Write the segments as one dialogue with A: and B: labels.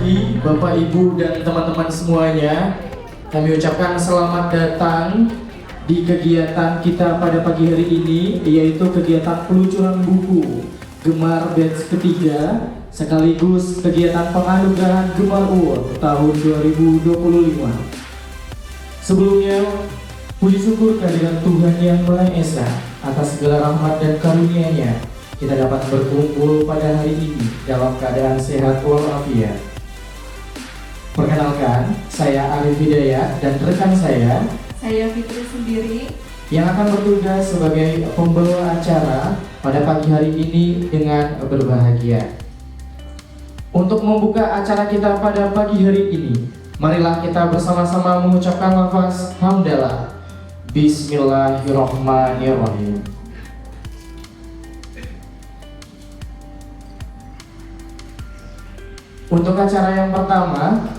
A: pagi Bapak Ibu dan teman-teman semuanya. Kami ucapkan selamat datang di kegiatan kita pada pagi hari ini, yaitu kegiatan peluncuran buku Gemar batch ketiga sekaligus kegiatan penganugerahan Gemar Award tahun 2025. Sebelumnya, puji syukur kehadiran Tuhan Yang Maha Esa atas segala rahmat dan karunia-Nya. Kita dapat berkumpul pada hari ini dalam keadaan sehat walafiat. Perkenalkan, saya Arif Hidayat dan rekan saya
B: Fitri sendiri,
A: yang akan bertugas sebagai pembawa acara pada pagi hari ini dengan berbahagia. Untuk membuka acara kita pada pagi hari ini, marilah kita bersama-sama mengucapkan lafaz hamdalah. Bismillahirrahmanirrahim. Untuk acara yang pertama,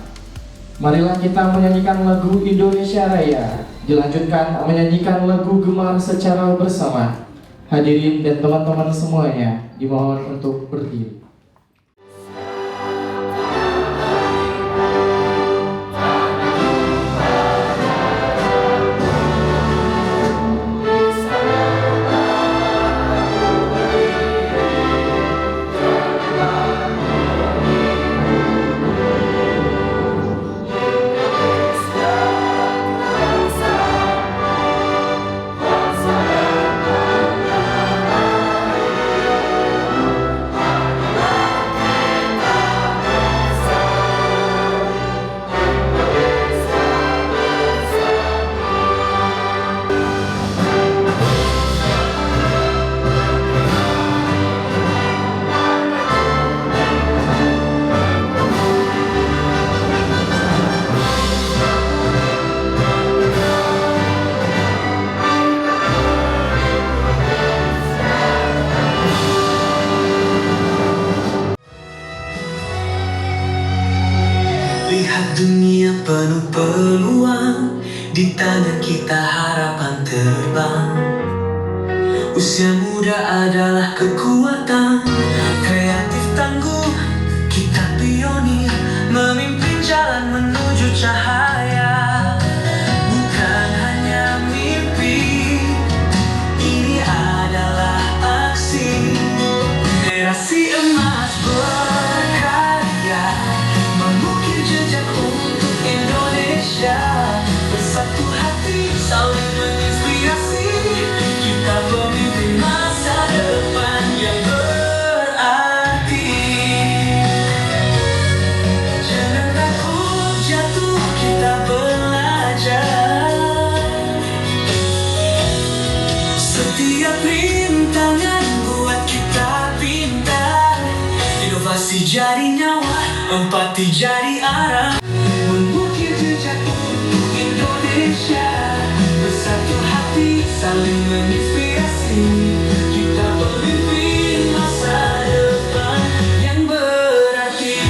A: marilah kita menyanyikan lagu Indonesia Raya, dilanjutkan menyanyikan lagu Gemar secara bersama. Hadirin dan teman-teman semuanya, dimohon untuk berdiri.
C: Lihat dunia penuh peluang, di tangan kita harapan terbang. Usia muda adalah kekuatan, kreatif tangguh, kita pionir, memimpin jalan menuju cahaya. Bukan hanya mimpi, ini adalah aksi. Generasi emas berkarya, mengukir jejak untuk Indonesia. Bersatu hati, saling menginspirasi, kita pemimpin masa depan yang berarti. Jangan takut jatuh, kita belajar. Setiap rintangan buat kita pintar. Inovasi jadi nyawa, empati jadi arah, mengukir jejak untuk Indonesia. Bersatu hati, saling menginspirasi, kita pemimpin masa depan yang berarti.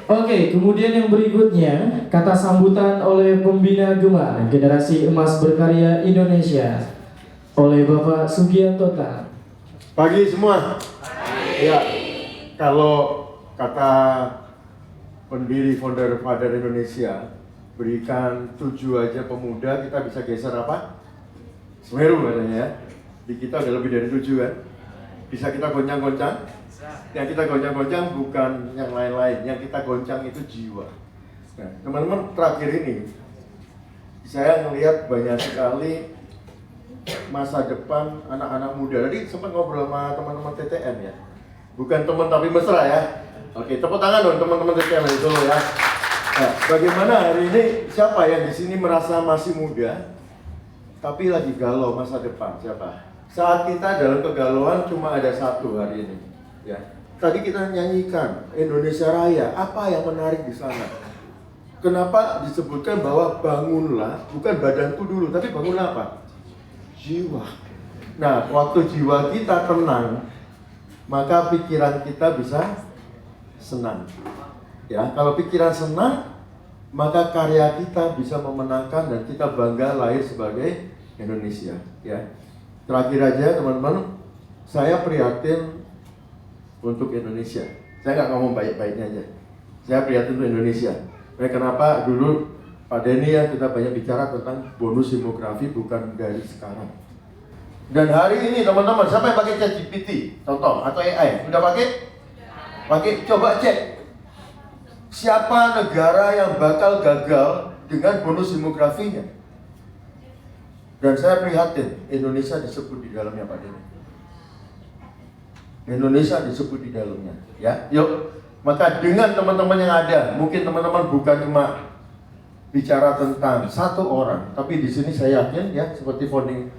A: Oke, kemudian yang berikutnya, kata sambutan oleh pembina Gemar Generasi Emas Berkarya Indonesia oleh Bapak Sugianto Tan.
D: Pagi semua. Ya, kalau kata pendiri founder Father Indonesia, berikan 7 aja pemuda, kita bisa geser apa? Semeru katanya ya. Di kita udah lebih dari 7 kan? Bisa kita goncang-goncang? Yang kita goncang-goncang bukan yang lain-lain, yang kita goncang itu jiwa. Nah, teman-teman, terakhir ini saya melihat banyak sekali masa depan anak-anak muda. Tadi sempat ngobrol sama teman-teman TTN ya. Bukan teman tapi mesra ya. Oke, tepuk tangan dong teman-teman TTN itu ya. Nah, bagaimana hari ini siapa yang di sini merasa masih muda tapi lagi galau masa depan? Siapa? Saat kita dalam kegalauan cuma ada satu hari ini, ya. Tadi kita nyanyikan Indonesia Raya. Apa yang menarik di sana? Kenapa disebutkan bahwa bangunlah, bukan badanku dulu, tapi bangunlah apa? Jiwa. Nah, waktu jiwa kita tenang, maka pikiran kita bisa senang. Ya, kalau pikiran senang, maka karya kita bisa memenangkan dan kita bangga lahir sebagai Indonesia. Ya, terakhir aja teman-teman, saya prihatin untuk Indonesia. Saya nggak ngomong baik-baiknya aja. Saya prihatin untuk Indonesia. Kenapa dulu Pak Denny ya kita banyak bicara tentang bonus demografi bukan dari sekarang. Dan hari ini teman-teman, siapa yang pakai ChatGPT? Contoh, atau AI? Udah pakai? Pakai, coba cek. Siapa negara yang bakal gagal dengan bonus demografinya? Dan saya prihatin, Indonesia disebut di dalamnya Pak Denny. Indonesia disebut di dalamnya, ya. Yuk, maka dengan teman-teman yang ada, mungkin teman-teman bukan cuma bicara tentang satu orang, tapi di sini saya yakin ya, seperti founder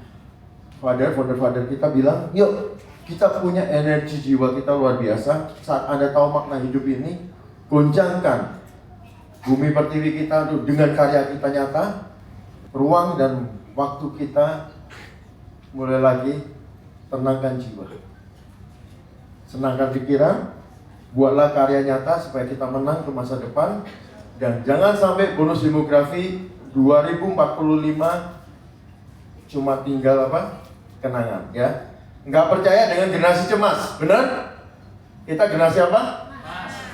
D: kita bilang, yuk kita punya energi jiwa kita luar biasa. Saat Anda tahu makna hidup ini, goncangkan bumi pertiwi kita dengan karya kita nyata, ruang dan waktu kita mulai lagi tenangkan jiwa. Senangkan pikiran, buatlah karya nyata supaya kita menang ke masa depan. Dan jangan sampai bonus demografi 2045 cuma tinggal apa? Kenangan, ya. Nggak percaya dengan generasi cemas, benar? Kita generasi apa?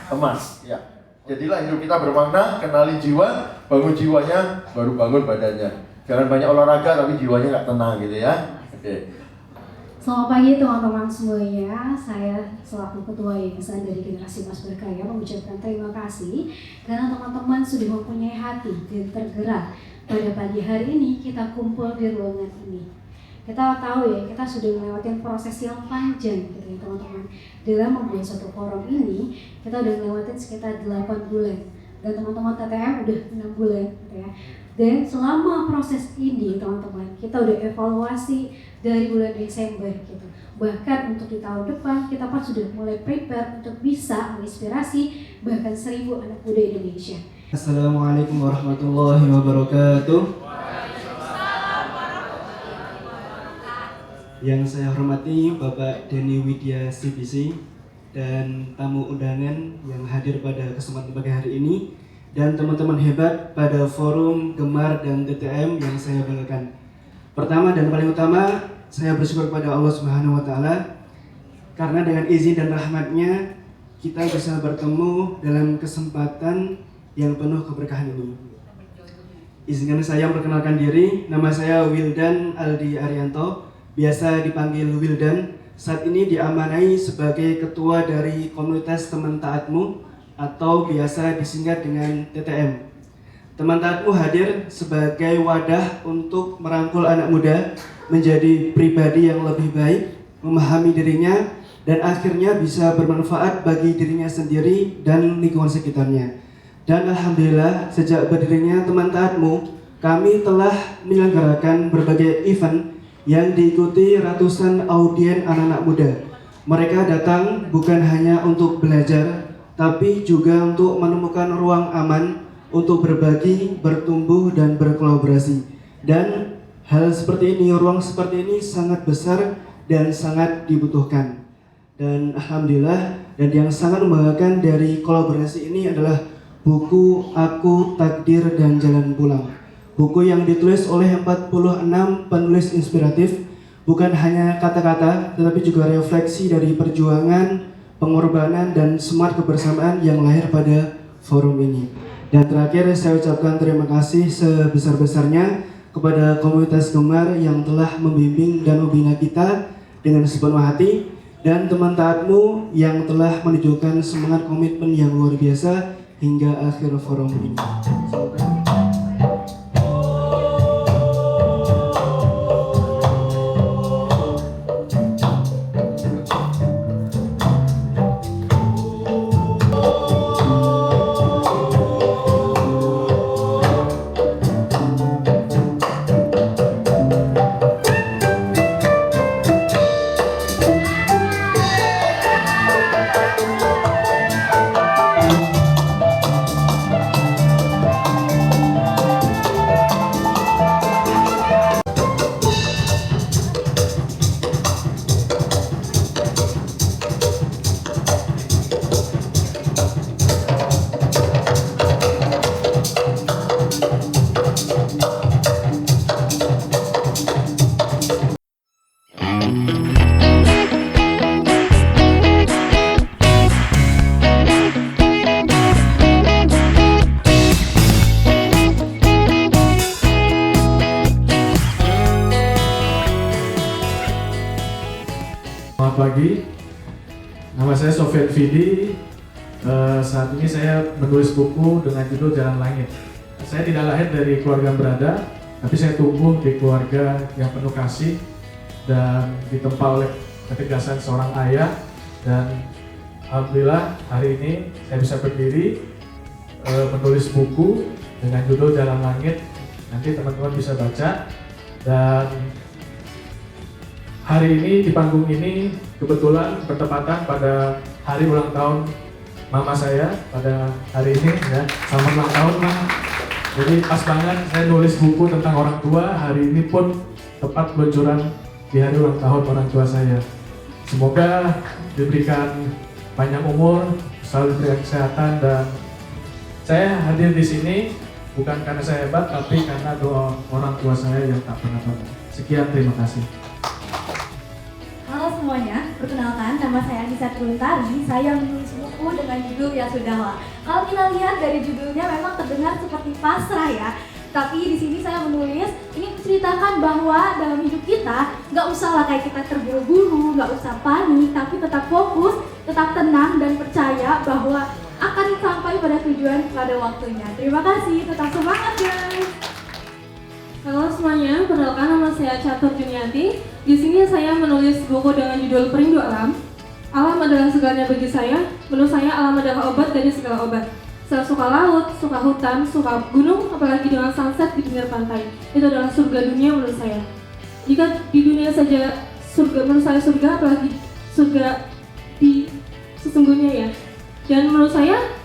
D: Emas, ya. Jadilah hidup kita bermakna, kenali jiwa, bangun jiwanya, baru bangun badannya. Jangan banyak olahraga tapi jiwanya nggak tenang gitu ya. Oke.
E: Selamat pagi teman-teman semuanya. Saya selaku Ketua Yayasan dari Generasi Emas Berkarya mengucapkan terima kasih karena teman-teman sudah mempunyai hati dan tergerak pada pagi hari ini kita kumpul di ruangan ini. Kita tahu ya, kita sudah melewati proses yang panjang gitu ya teman-teman. Dalam membuat satu forum ini, kita udah melewati sekitar 8 bulan. Dan teman-teman TTM udah 6 bulan gitu ya. Dan selama proses ini teman-teman, kita udah evaluasi dari bulan Desember gitu. Bahkan untuk di tahun depan, kita pun sudah mulai prepare untuk bisa menginspirasi bahkan 1000 anak muda Indonesia.
F: Assalamualaikum warahmatullahi wabarakatuh. Yang saya hormati Bapak Denny Widya CBC dan tamu undangan yang hadir pada kesempatan pagi hari ini dan teman-teman hebat pada forum Gemar dan TTM yang saya banggakan. Pertama dan paling utama, saya bersyukur kepada Allah Subhanahu wa taala karena dengan izin dan rahmatnya kita bisa bertemu dalam kesempatan yang penuh keberkahan ini. Izinkan saya memperkenalkan diri, nama saya Wildan Aldi Arianto, biasa dipanggil Wildan. Saat ini diamanai sebagai ketua dari komunitas Teman Taatmu atau biasa disingkat dengan TTM. Teman Taatmu hadir sebagai wadah untuk merangkul anak muda menjadi pribadi yang lebih baik, memahami dirinya, dan akhirnya bisa bermanfaat bagi dirinya sendiri dan lingkungan sekitarnya. Dan alhamdulillah sejak berdirinya Teman Taatmu, kami telah menyelenggarakan berbagai event yang diikuti ratusan audien anak-anak muda. Mereka datang bukan hanya untuk belajar, tapi juga untuk menemukan ruang aman untuk berbagi, bertumbuh, dan berkolaborasi. Dan hal seperti ini, ruang seperti ini sangat besar dan sangat dibutuhkan. Dan alhamdulillah, dan yang sangat membanggakan dari kolaborasi ini adalah buku Aku, Takdir, dan Jalan Pulang. Buku yang ditulis oleh 46 penulis inspiratif, bukan hanya kata-kata, tetapi juga refleksi dari perjuangan, pengorbanan, dan semangat kebersamaan yang lahir pada forum ini. Dan terakhir, saya ucapkan terima kasih sebesar-besarnya kepada komunitas Gemar yang telah membimbing dan membina kita dengan sepenuh hati, dan Teman Taatmu yang telah menunjukkan semangat komitmen yang luar biasa hingga akhir forum ini.
G: Selamat pagi, nama saya Sofyan Fidi. Saat ini saya menulis buku dengan judul Jalan Langit. Saya tidak lahir dari keluarga berada, tapi saya tumbuh di keluarga yang penuh kasih dan ditempa oleh ketegasan seorang ayah. Dan alhamdulillah hari ini saya bisa berdiri menulis buku dengan judul Jalan Langit. Nanti teman-teman bisa baca. Dan hari ini di panggung ini kebetulan bertepatan pada hari ulang tahun mama saya pada hari ini ya. Selamat ulang tahun, Ma. Jadi pas banget saya nulis buku tentang orang tua. Hari ini pun tepat peluncuran di hari ulang tahun orang tua saya. Semoga diberikan panjang umur, selalu diberikan kesehatan, dan saya hadir di sini bukan karena saya hebat, tapi karena doa orang tua saya yang tak pernah pernah. Sekian, terima kasih.
B: Halo semuanya, perkenalkan nama saya Anissa Truntari. Saya menulis buku dengan judul Ya Sudahlah. Kalau kita lihat dari judulnya memang terdengar seperti pasrah ya. Tapi di sini saya menulis ini menceritakan bahwa dalam hidup kita nggak usahlah kayak kita terburu-buru, nggak usah panik, tapi tetap fokus, tetap tenang dan percaya bahwa akan sampai pada tujuan pada waktunya. Terima kasih, tetap semangat guys.
H: Halo semuanya, perkenalkan nama saya Catur Juniati. Di sini saya menulis buku dengan judul Perindu Alam. Alam adalah segalanya bagi saya. Menurut saya alam adalah obat dari segala obat. Saya suka laut, suka hutan, suka gunung, apalagi dengan sunset di pinggir pantai. Itu adalah surga dunia menurut saya. Jika di dunia saja surga, menurut saya surga, apalagi surga di sesungguhnya ya. Dan menurut saya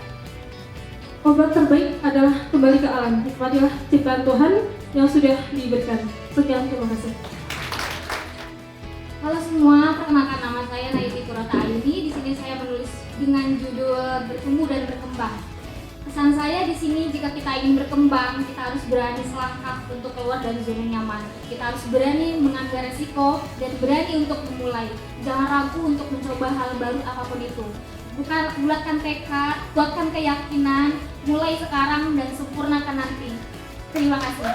H: obat terbaik adalah kembali ke alam. Nikmatilah ciptaan Tuhan yang sudah diberikan. Sekian, terima kasih.
I: Halo semua, perkenalkan nama saya Naiti Kurata Aini. Di sini saya menulis dengan judul Bertumbuh dan Berkembang. Pesan saya di sini, jika kita ingin berkembang, kita harus berani selangkah untuk keluar dari zona nyaman. Kita harus berani mengambil resiko dan berani untuk memulai. Jangan ragu untuk mencoba hal baru apapun itu. Bulatkan tekad, kuatkan keyakinan, mulai sekarang dan sempurnakan nanti. Terima kasih.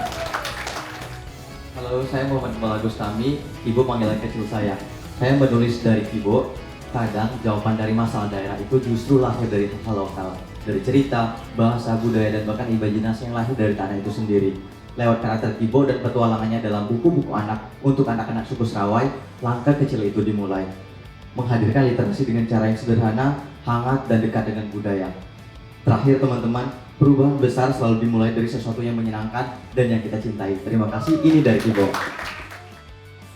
J: Halo, saya Muhammad Balagustami. Ibu panggilan kecil saya. Saya menulis dari Ibu. Kadang jawaban dari masalah daerah itu justru lahir dari hal lokal, dari cerita, bahasa, budaya, dan bahkan imajinasi yang lahir dari tanah itu sendiri. Lewat karakter Ibu dan petualangannya dalam buku-buku anak untuk anak-anak suku Serawai, langkah kecil itu dimulai. Menghadirkan literasi dengan cara yang sederhana, hangat, dan dekat dengan budaya. Terakhir teman-teman, perubahan besar selalu dimulai dari sesuatu yang menyenangkan dan yang kita cintai. Terima kasih, ini dari Ibu.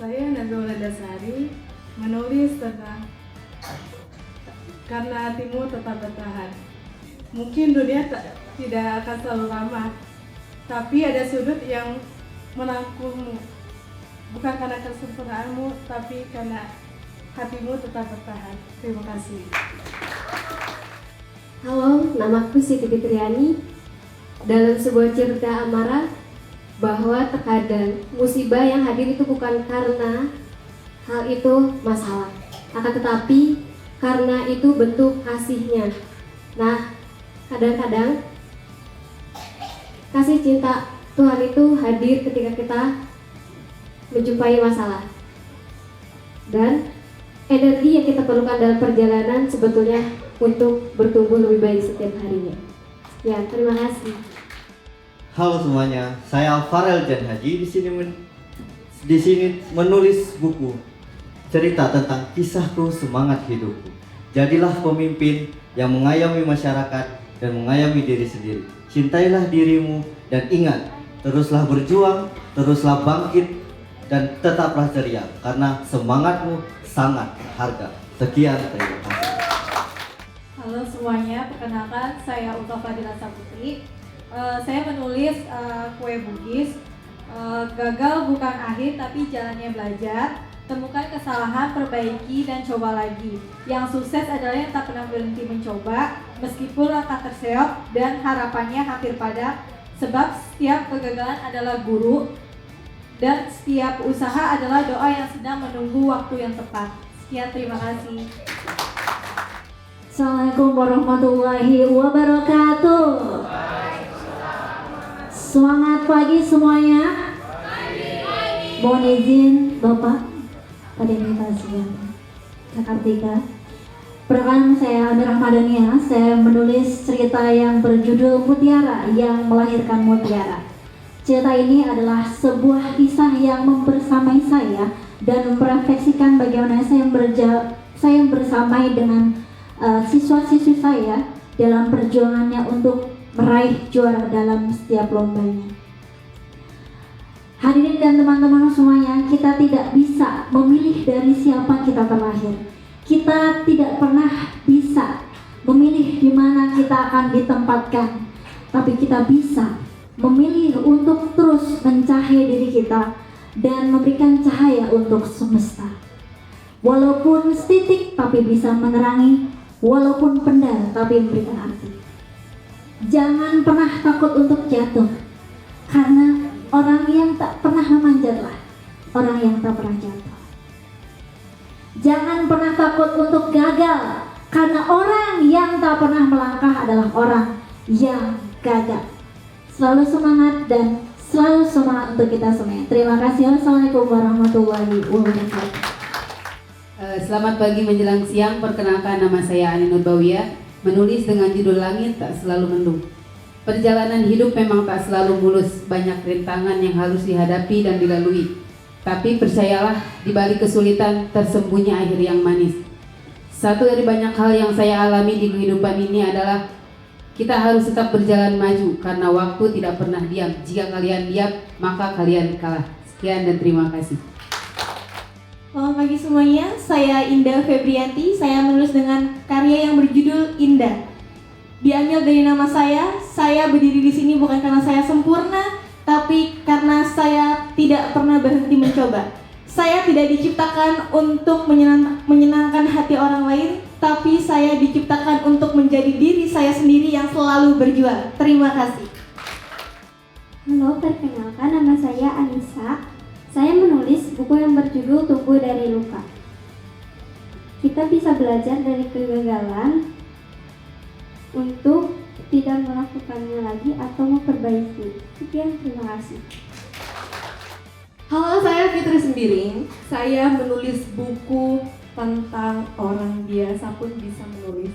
B: Saya Nabila Dasari menulis tentang Karena Hatimu Tetap Bertahan. Mungkin dunia tidak akan selalu ramah, tapi ada sudut yang merangkulmu. Bukan karena kesempurnaanmu, tapi karena hatimu tetap bertahan. Terima kasih.
E: Halo, namaku Siti Fitriani. Dalam sebuah cerita amarah, bahwa terkadang musibah yang hadir itu bukan karena hal itu masalah, akan tetapi karena itu bentuk kasihnya. Nah, kadang-kadang kasih cinta Tuhan itu hadir ketika kita menjumpai masalah. Dan energi yang kita perlukan dalam perjalanan sebetulnya untuk bertumbuh lebih baik setiap harinya. Ya, terima kasih.
J: Halo semuanya, saya Farel Jan Haji. Di sini menulis buku cerita tentang kisahku, semangat hidupku. Jadilah pemimpin yang mengayomi masyarakat dan mengayomi diri sendiri. Cintailah dirimu dan ingat, teruslah berjuang, teruslah bangkit, dan tetaplah ceria karena semangatmu sangat berharga. Sekian, terima kasih.
B: Halo semuanya, perkenalkan saya Ulfa Fadila Saputri. Saya menulis kue Bugis. Gagal bukan akhir tapi jalannya belajar. Temukan kesalahan, perbaiki, dan coba lagi. Yang sukses adalah yang tak pernah berhenti mencoba, meskipun langkah terseok dan harapannya hampir padam. Sebab setiap kegagalan adalah guru, dan setiap usaha adalah doa yang sedang menunggu waktu yang tepat. Sekian, terima kasih.
E: Assalamualaikum warahmatullahi wabarakatuh. Semangat pagi semuanya. Mohon izin Bapak pada kita sekalian.
K: Jakarta. Perkenalkan, saya Anda Rahmadania. Saya menulis cerita yang berjudul Mutiara yang melahirkan Mutiara. Cerita ini adalah sebuah kisah yang membersamai saya dan merefleksikan bagaimana saya bersamai dengan siswa-siswi saya dalam perjuangannya untuk meraih juara dalam setiap lombanya. Hadirin dan teman-teman semuanya, kita tidak bisa memilih dari siapa kita terlahir. Kita tidak pernah bisa memilih di mana kita akan ditempatkan, tapi kita bisa memilih untuk terus mencahaya diri kita dan memberikan cahaya untuk semesta. Walaupun setitik tapi bisa menerangi, walaupun pendar tapi memberikan arti. Jangan pernah takut untuk jatuh, karena orang yang tak pernah memanjatlah orang yang tak pernah jatuh. Jangan pernah takut untuk gagal, karena orang yang tak pernah melangkah adalah orang yang gagal. Selalu semangat dan selalu semangat untuk kita semua. Terima kasih. Wassalamualaikum warahmatullahi wabarakatuh.
L: Selamat pagi menjelang siang. Perkenalkan, nama saya Ani Nurbawiyah, menulis dengan judul Langit Tak Selalu Mendung. Perjalanan hidup memang tak selalu mulus, banyak rintangan yang harus dihadapi dan dilalui. Tapi percayalah, di balik kesulitan tersembunyi akhir yang manis. Satu dari banyak hal yang saya alami di kehidupan ini adalah kita harus tetap berjalan maju, karena waktu tidak pernah diam. Jika kalian diam, maka kalian kalah. Sekian dan terima kasih.
H: Selamat pagi semuanya, saya Indah Febrianti. Saya menulis dengan karya yang berjudul Indah. Diambil dari nama saya berdiri di sini bukan karena saya sempurna, tapi karena saya tidak pernah berhenti mencoba. Saya tidak diciptakan untuk menyenangkan hati orang lain, tapi saya diciptakan untuk menjadi diri saya sendiri yang selalu berjuang. Terima kasih.
M: Halo, perkenalkan, nama saya Anissa. Saya menulis buku yang berjudul Tumbuh dari Luka. Kita bisa belajar dari kegagalan untuk tidak melakukannya lagi atau memperbaiki. Sekian, terima kasih.
H: Halo, saya Fitri Sembiring. Saya menulis buku tentang orang biasa pun bisa menulis.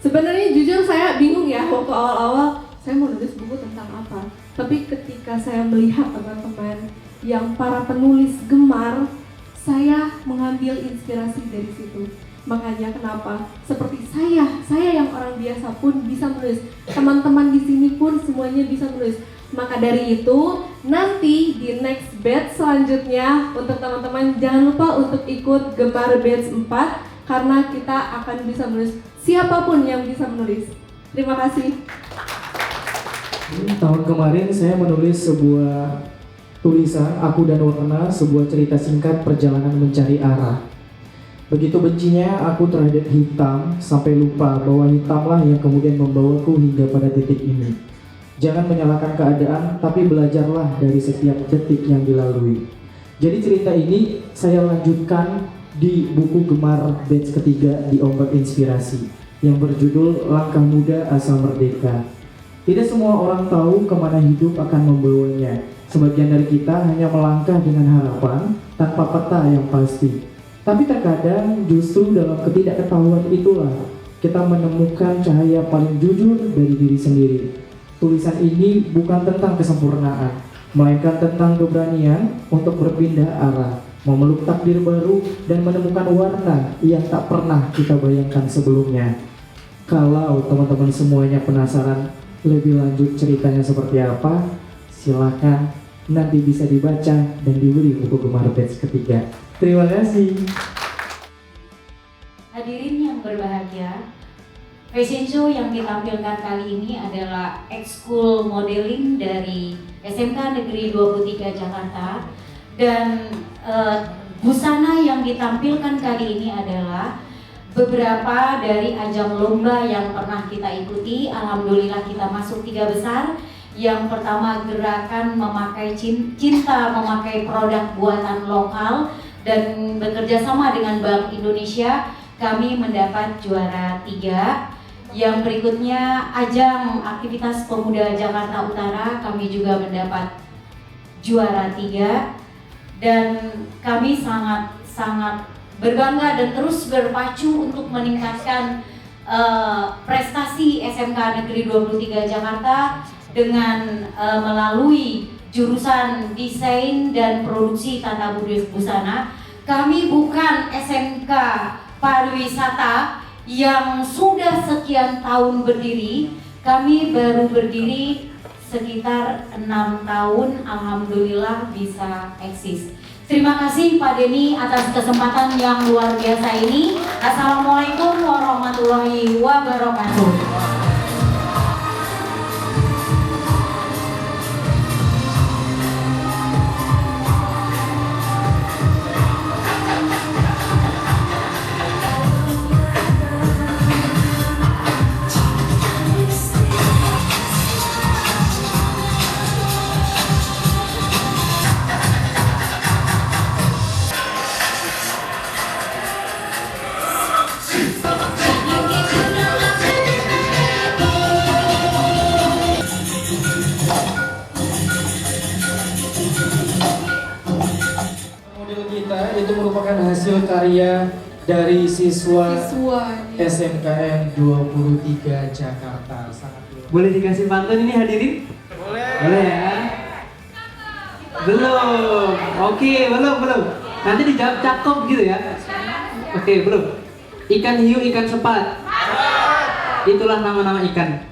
H: Sebenarnya jujur saya bingung ya waktu awal-awal saya mau nulis buku tentang apa. Tapi ketika saya melihat teman-teman yang para penulis gemar, saya mengambil inspirasi dari situ. Makanya kenapa seperti saya yang orang biasa pun bisa menulis. Teman-teman di sini pun semuanya bisa menulis. Maka dari itu nanti di next batch selanjutnya untuk teman-teman jangan lupa untuk ikut Gemar batch 4 karena kita akan bisa menulis siapapun yang bisa menulis. Terima kasih.
A: Tahun kemarin saya menulis sebuah tulisan Aku dan Warna, sebuah cerita singkat perjalanan mencari arah. Begitu bencinya aku terhadap hitam sampai lupa bahwa hitamlah yang kemudian membawaku hingga pada titik ini. Jangan menyalahkan keadaan, tapi belajarlah dari setiap detik yang dilalui. Jadi cerita ini saya lanjutkan di buku Gemar batch ketiga di Ombak Inspirasi yang berjudul Langkah Muda Asal Merdeka. Tidak semua orang tahu kemana hidup akan membawanya. Sebagian dari kita hanya melangkah dengan harapan tanpa peta yang pasti. Tapi terkadang justru dalam ketidakketahuan itulah kita menemukan cahaya paling jujur dari diri sendiri. Tulisan ini bukan tentang kesempurnaan, melainkan tentang keberanian untuk berpindah arah, memeluk takdir baru dan menemukan warna yang tak pernah kita bayangkan sebelumnya. Kalau teman-teman semuanya penasaran lebih lanjut ceritanya seperti apa, silakan nanti bisa dibaca dan dibeli buku Gemar batch ketiga. Terima kasih.
N: Hadirin yang berbahagia, fashion show yang ditampilkan kali ini adalah ekskul modeling dari SMK Negeri 23 Jakarta. Dan busana yang ditampilkan kali ini adalah beberapa dari ajang lomba yang pernah kita ikuti. Alhamdulillah kita masuk 3 besar. Yang pertama gerakan memakai cinta memakai produk buatan lokal, dan bekerja sama dengan Bank Indonesia kami mendapat juara 3. Yang berikutnya ajang aktivitas pemuda Jakarta Utara, kami juga mendapat juara 3. Dan kami sangat berbangga dan terus berpacu untuk meningkatkan prestasi SMK Negeri 23 Jakarta dengan melalui jurusan Desain dan Produksi Tata Busana. Kami bukan SMK Pariwisata yang sudah sekian tahun berdiri. Kami baru berdiri sekitar 6 tahun, alhamdulillah bisa eksis. Terima kasih Pak Denny atas kesempatan yang luar biasa ini. Assalamualaikum warahmatullahi wabarakatuh.
A: Itu merupakan hasil karya dari siswa SMKN 23 Jakarta.
F: Boleh dikasih pantun ini hadirin? Boleh ya? Belum. Oke, belum. Nanti dijawab cakep gitu ya. Oke, belum. Ikan hiu, ikan sepat. Itulah nama-nama ikan.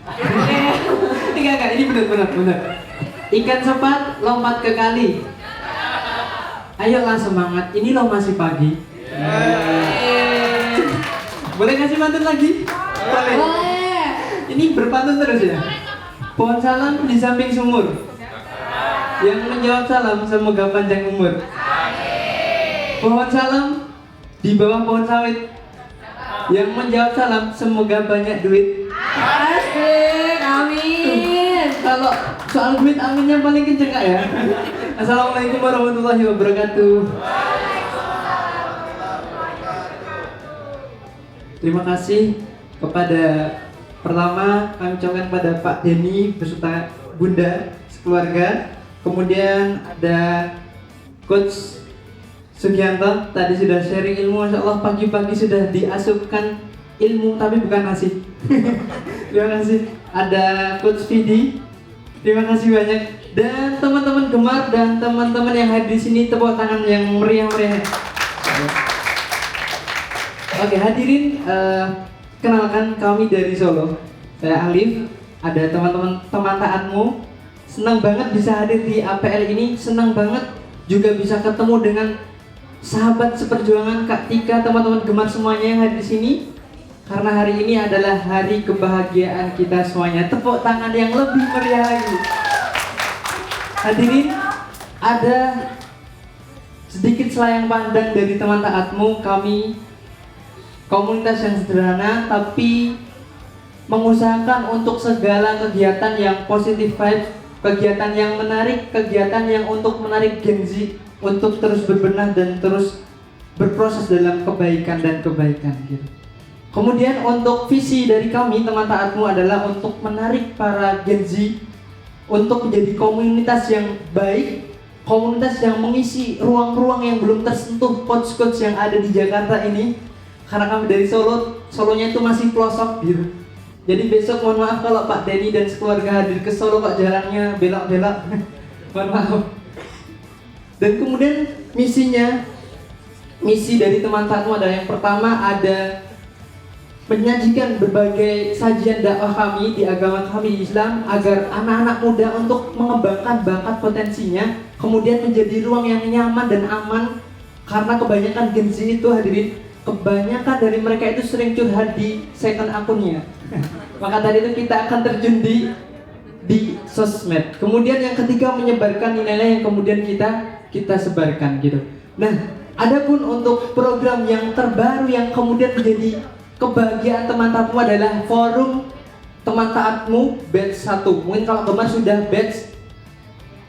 F: Enggak, ini benar. Ikan sepat lompat ke kali. Ayolah semangat, ini lo masih pagi. Boleh kasih pantun lagi? Boleh. Ini berpantun terus ya. Pohon salam di samping sumur. Yang menjawab salam semoga panjang umur. Pohon salam di bawah pohon sawit. Yang menjawab salam semoga banyak duit.
H: Asik, amin.
F: Kalau soal duit aminnya paling kenceng Kak ya. Assalamualaikum warahmatullahi wabarakatuh. Terima kasih kepada pertama kami ucapkan pada Pak Denny beserta Bunda sekeluarga. Kemudian ada Coach Sugianto tadi sudah sharing ilmu, Masya Allah pagi-pagi sudah diasupkan ilmu tapi bukan nasi. Terima kasih. Ada Coach Vidi. Terima kasih banyak. Dan teman-teman Gemar dan teman-teman yang hadir di sini, tepuk tangan yang meriah-meriah. Oke, hadirin, kenalkan kami dari Solo. Saya Alif, ada teman-teman teman taatmu. Senang banget bisa hadir di APL ini, senang banget juga bisa ketemu dengan sahabat seperjuangan Kak Tika, teman-teman Gemar semuanya yang hadir di sini. Karena hari ini adalah hari kebahagiaan kita semuanya. Tepuk tangan yang lebih meriah lagi. Hadirin, ada sedikit selayang pandang dari teman taatmu. Kami komunitas yang sederhana tapi mengusahakan untuk segala kegiatan yang positif vibes, kegiatan yang menarik, kegiatan yang untuk menarik Gen Z untuk terus berbenah dan terus berproses dalam kebaikan dan kebaikan gitu. Kemudian untuk visi dari kami teman taatmu adalah untuk menarik para Gen Z untuk menjadi komunitas yang baik, komunitas yang mengisi ruang-ruang yang belum tersentuh coach-coach yang ada di Jakarta ini. Karena kami dari Solo, Solonya itu masih pelosok gitu. Jadi besok mohon maaf kalau Pak Denny dan sekeluarga hadir ke Solo kok jalannya belok-belok. Mohon maaf. Dan kemudian misi dari teman taatmu adalah yang pertama ada menyajikan berbagai sajian dakwah kami di agama kami Islam agar anak-anak muda untuk mengembangkan bakat potensinya, kemudian menjadi ruang yang nyaman dan aman. Karena kebanyakan Gen Z itu hadirin, kebanyakan dari mereka itu sering curhat di second akunnya. Maka tadi itu kita akan terjun di sosmed. Kemudian yang ketiga menyebarkan nilai yang kemudian kita sebarkan gitu. Nah, adapun untuk program yang terbaru yang kemudian menjadi kebahagiaan teman taatmu adalah forum teman taatmu batch 1. Mungkin kalau Gemar sudah batch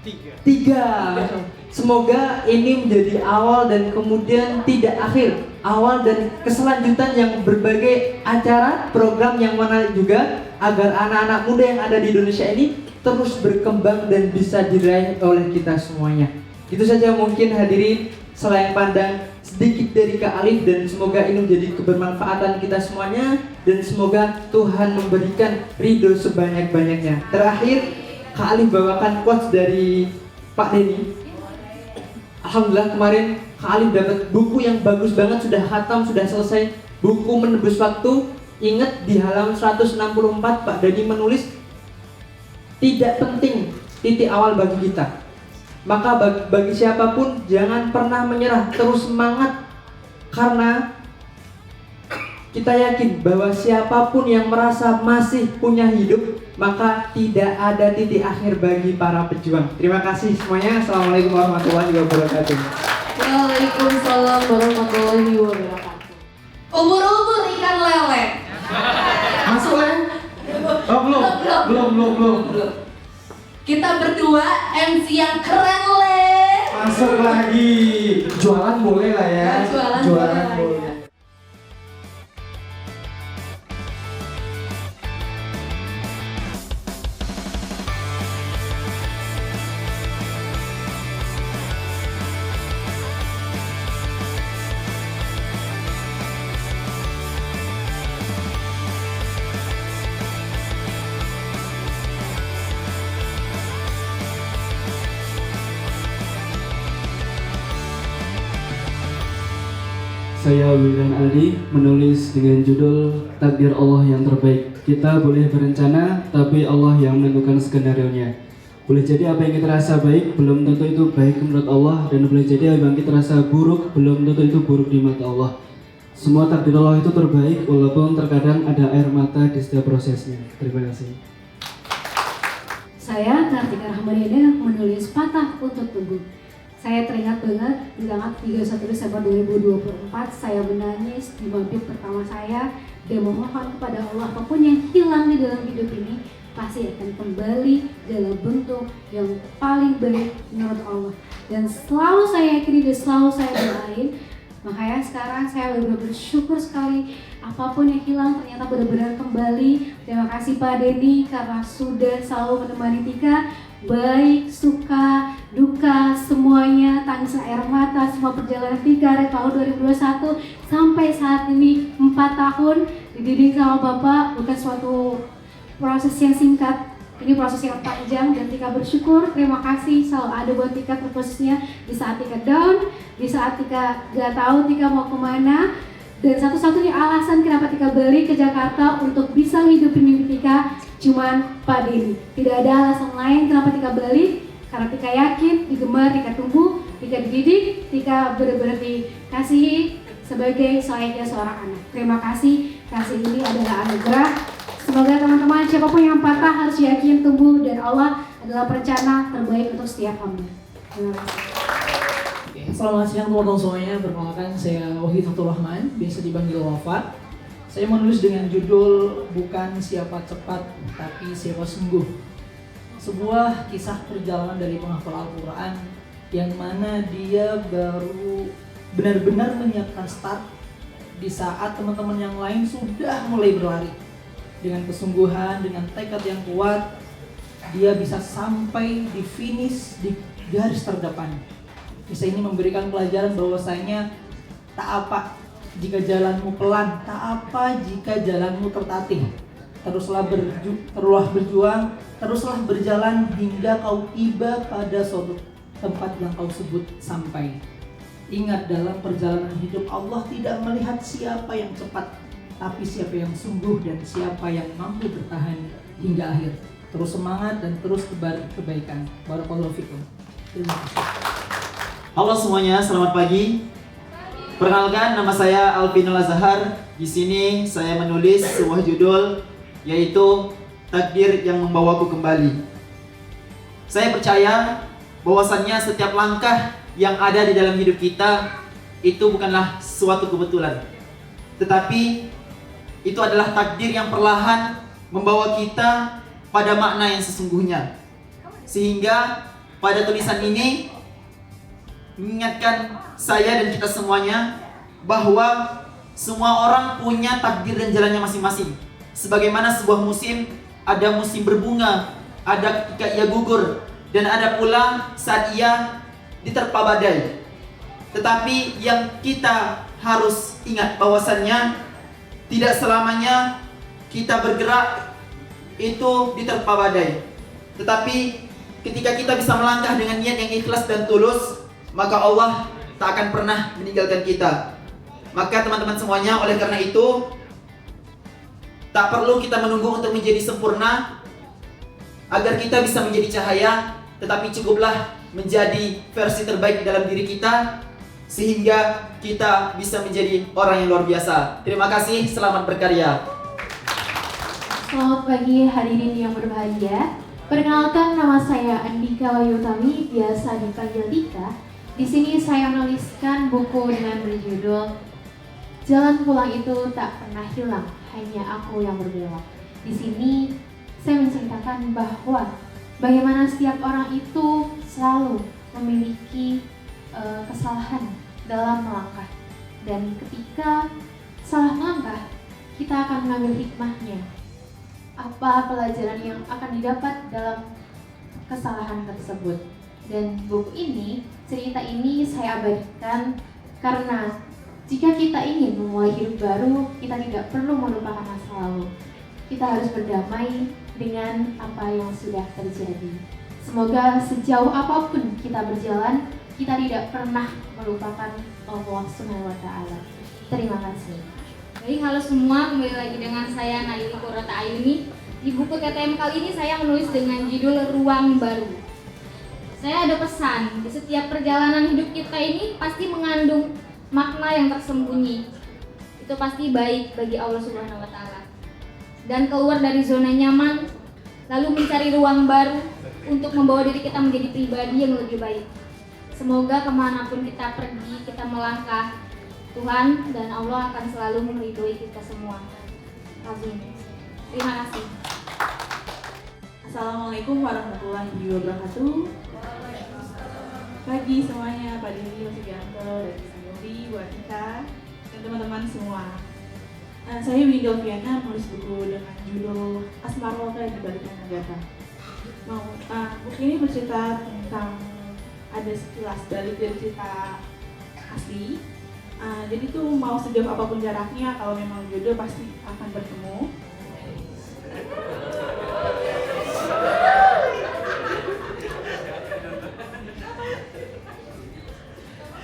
F: 3. Semoga ini menjadi awal dan kemudian tidak akhir. Awal dan keselanjutan yang berbagai acara, program yang menarik juga agar anak-anak muda yang ada di Indonesia ini terus berkembang dan bisa diraih oleh kita semuanya. Itu saja mungkin hadirin.
O: selayang pandang sedikit dari Kak Alif, dan semoga ini menjadi kebermanfaatan kita semuanya, dan semoga Tuhan memberikan ridho sebanyak-banyaknya. Terakhir, Kak Alif bawakan quotes dari Pak Denny. Alhamdulillah kemarin Kak Alif dapat buku yang bagus banget, sudah khatam, sudah selesai, buku Menembus Waktu. Ingat di halaman 164 Pak Denny menulis, tidak penting titik awal bagi kita, maka bagi siapapun jangan pernah menyerah, terus semangat, karena kita yakin bahwa siapapun yang merasa masih punya hidup, maka tidak ada titik akhir bagi para pejuang. Terima kasih semuanya. Assalamualaikum warahmatullahi wabarakatuh.
H: Waalaikumsalam warahmatullahi wabarakatuh. Ubur-ubur ikan lele.
A: Masuk Len? Oh belum.
H: Kita berdua MC yang keren le.
A: Masuk lagi. Jualan boleh lah ya.
H: Jualan boleh.
F: Saya Wildan Aldi menulis dengan judul Takdir Allah yang Terbaik. Kita boleh berencana, tapi Allah yang menentukan skenario-nya. Boleh jadi apa yang kita rasa baik, belum tentu itu baik menurut Allah, dan boleh jadi apa yang kita rasa buruk, belum tentu itu buruk di mata Allah. Semua takdir Allah itu terbaik, walaupun terkadang ada air mata di setiap prosesnya. Terima kasih.
E: Saya Kartika Rahmadiana menulis Patah Untuk Tumbuh. Saya teringat banget di tanggal 31 Desember 2024 saya menangis di mabit pertama saya dan memohon kepada Allah, apapun yang hilang di dalam hidup ini pasti akan kembali dalam bentuk yang paling baik menurut Allah. Dan selalu saya yakini dan selalu saya doain. Makanya sekarang saya benar-benar bersyukur sekali, apapun yang hilang ternyata benar-benar kembali. Terima kasih Pak Denny karena sudah selalu menemani Tika. Baik, suka, duka, semuanya, tangis air mata, semua perjalanan Tika dari tahun 2021 sampai saat ini 4 tahun dididik sama Bapak, bukan suatu proses yang singkat, ini proses yang panjang, dan Tika bersyukur, terima kasih selalu ada buat Tika, khususnya di saat Tika down, di saat Tika gak tahu Tika mau kemana. Dan satu-satunya alasan kenapa Tika balik ke Jakarta untuk bisa hidupin mimpi Tika cuman Pak Denny. Tidak ada alasan lain kenapa Tika balik, karena Tika yakin, digemar, Tika tumbuh, Tika dididik, Tika benar-benar dikasihi sebagai selayaknya seorang anak. Terima kasih, kasih ini adalah anugerah. Semoga teman-teman siapapun yang patah harus yakin tumbuh, dan Allah adalah perencana terbaik untuk setiap hamba. Terima kasih.
A: Selamat siang teman-teman semuanya, perkenalkan saya Wahid Fathur Rahman, biasa dipanggil Wafa. Saya menulis dengan judul Bukan Siapa Cepat Tapi Siapa Sungguh. Sebuah kisah perjalanan dari penghafal Al-Quran yang mana dia baru benar-benar menyiapkan start di saat teman-teman yang lain sudah mulai berlari. Dengan kesungguhan, dengan tekad yang kuat, dia bisa sampai di finish di garis terdepan. Kisah ini memberikan pelajaran bahwasanya tak apa jika jalanmu pelan, tak apa jika jalanmu tertatih. Teruslah berjuang, teruslah berjalan hingga kau tiba pada suatu tempat yang kau sebut sampai. Ingat, dalam perjalanan hidup Allah tidak melihat siapa yang cepat, tapi siapa yang sungguh dan siapa yang mampu bertahan hingga akhir. Terus semangat dan terus tebar kebaikan. Barakallahu fikum. Terima kasih.
P: Halo semuanya, selamat pagi. Perkenalkan, nama saya Alvinul Azhar. Di sini saya menulis sebuah judul yaitu Takdir yang Membawaku Kembali. Saya percaya bahwasannya setiap langkah yang ada di dalam hidup kita itu bukanlah suatu kebetulan, tetapi itu adalah takdir yang perlahan membawa kita pada makna yang sesungguhnya. Sehingga pada tulisan ini mengingatkan saya dan kita semuanya bahwa semua orang punya takdir dan jalannya masing-masing. Sebagaimana sebuah musim, ada musim berbunga, ada ketika ia gugur, dan ada pula saat ia diterpa badai. Tetapi yang kita harus ingat bahwasannya tidak selamanya kita bergerak itu diterpa badai. Tetapi ketika kita bisa melangkah dengan niat yang ikhlas dan tulus, maka Allah tak akan pernah meninggalkan kita. Maka teman-teman semuanya, oleh karena itu tak perlu kita menunggu untuk menjadi sempurna agar kita bisa menjadi cahaya, tetapi cukuplah menjadi versi terbaik dalam diri kita sehingga kita bisa menjadi orang yang luar biasa. Terima kasih, selamat berkarya.
Q: Selamat pagi hadirin yang berbahagia. Perkenalkan, nama saya Andika Wayutami, biasa dipanggil Dika. Di sini saya menuliskan buku dengan berjudul Jalan Pulang Itu Tak Pernah Hilang, Hanya Aku Yang Berbelok. Di sini saya menceritakan bahwa bagaimana setiap orang itu selalu memiliki kesalahan dalam melangkah, dan ketika salah melangkah kita akan mengambil hikmahnya. Apa pelajaran yang akan didapat dalam kesalahan tersebut? Dan buku ini, cerita ini saya abadikan karena jika kita ingin memulai hidup baru, kita tidak perlu melupakan masa lalu. Kita harus berdamai dengan apa yang sudah terjadi. Semoga sejauh apapun kita berjalan, kita tidak pernah melupakan Allah Subhanahu wa Ta'ala. Terima kasih.
I: Baik, halo semua, kembali lagi dengan saya Naili Qurrata Ayuni. Di buku TTM kali ini saya menulis dengan judul Ruang Baru. Saya ada pesan, di setiap perjalanan hidup kita ini pasti mengandung makna yang tersembunyi. Itu pasti baik bagi Allah Subhanahu wa Ta'ala. Dan keluar dari zona nyaman, lalu mencari ruang baru untuk membawa diri kita menjadi pribadi yang lebih baik. Semoga kemanapun kita pergi, kita melangkah, Tuhan dan Allah akan selalu meridhoi kita semua. Amin. Terima kasih.
R: Assalamualaikum warahmatullahi wabarakatuh. Pagi semuanya, Pak Dewi, Mas Sugianto, dan Sanuri, Wanita, dan teman-teman semua. Saya Winda Fiana, menulis buku dengan judul Asmaroka di Balik Nagata. Buku ini bercerita tentang ada sekilas balik dari cerita asli. Jadi tuh mau sejauh apapun jaraknya, kalau memang jodoh pasti akan bertemu.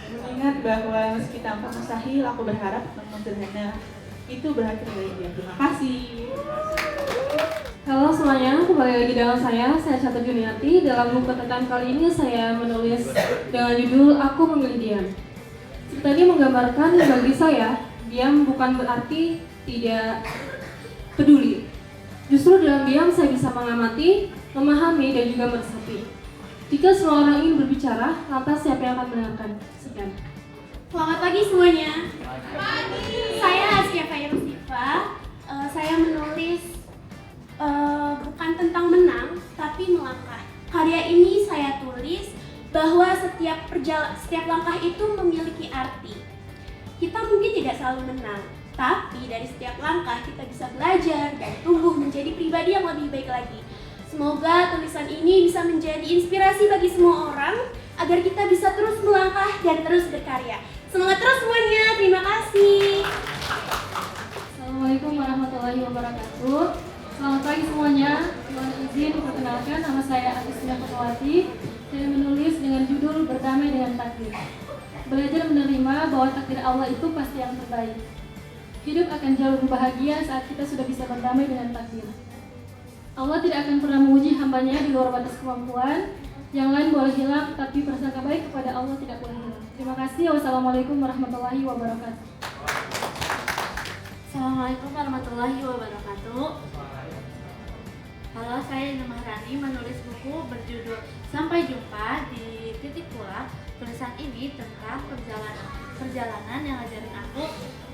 R: Mengingat bahwa meski tanpa mustahil, aku berharap pertemuan sederhana itu berakhir bahagia. Terima kasih.
H: Halo semuanya, kembali lagi dengan saya Catur Juniati. Dalam buku TTM kali ini saya menulis dengan judul Aku Memilih Diam. Cerita ini menggambarkan bagi saya, diam bukan berarti tidak peduli. Justru dalam diam saya bisa mengamati, memahami, dan juga meresapi. Jika semua orang ingin berbicara, lantas siapa yang akan mendengarkan? Sekian.
S: Selamat pagi semuanya. Saya Askia Fayrusifa. Saya menulis bukan tentang menang, tapi melangkah. Karya ini saya tulis bahwa setiap langkah itu memiliki arti. Kita mungkin tidak selalu menang, tapi dari setiap langkah kita bisa belajar dan tumbuh menjadi pribadi yang lebih baik lagi. Semoga tulisan ini bisa menjadi inspirasi bagi semua orang agar kita bisa terus melangkah dan terus berkarya. Semangat terus semuanya, terima kasih.
H: Assalamualaikum warahmatullahi wabarakatuh. Selamat pagi semuanya. Mohon izin perkenalkan, nama saya Agustina Kotowati. Saya menulis dengan judul Berdamai dengan Takdir. Belajar menerima bahwa takdir Allah itu pasti yang terbaik. Hidup akan jauh lebih bahagia saat kita sudah bisa berdamai dengan takdir. Allah tidak akan pernah menguji hambanya di luar batas kemampuan. Yang lain boleh hilang, tapi prasangka baik kepada Allah tidak boleh hilang. Terima kasih. Wassalamualaikum warahmatullahi wabarakatuh.
T: Assalamualaikum warahmatullahi wabarakatuh. Halo, saya Ina Maharani menulis buku berjudul Sampai Jumpa di Titik Pulang. Tulisan ini tentang perjalanan yang ngajarin aku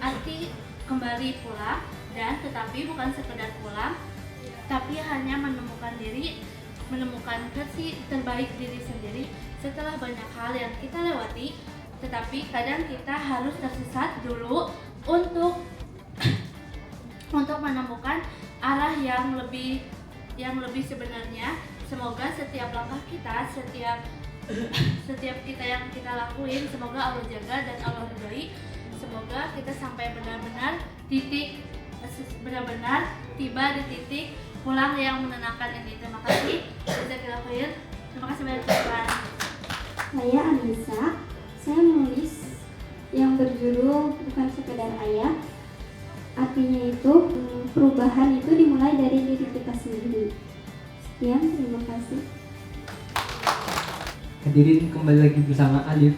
T: arti kembali pulang, dan tetapi bukan sekedar pulang, tapi hanya menemukan versi terbaik diri sendiri setelah banyak hal yang kita lewati. Tetapi kadang kita harus tersesat dulu untuk menemukan arah yang lebih sebenarnya. Semoga setiap langkah kita, setiap setiap kita yang kita lakuin, semoga Allah jaga dan Allah ridhoi. Semoga kita sampai benar-benar tiba di titik pulang yang menenangkan ini. Terima kasih. Jazakallahu khair. Terima kasih banyak teman.
M: Saya Anissa. Saya menulis yang berjudul Bukan Sekedar Ayah. Artinya itu perubahan itu dimulai dari diri kita sendiri. Sekian, terima kasih.
O: Hadirin, kembali lagi bersama Alif.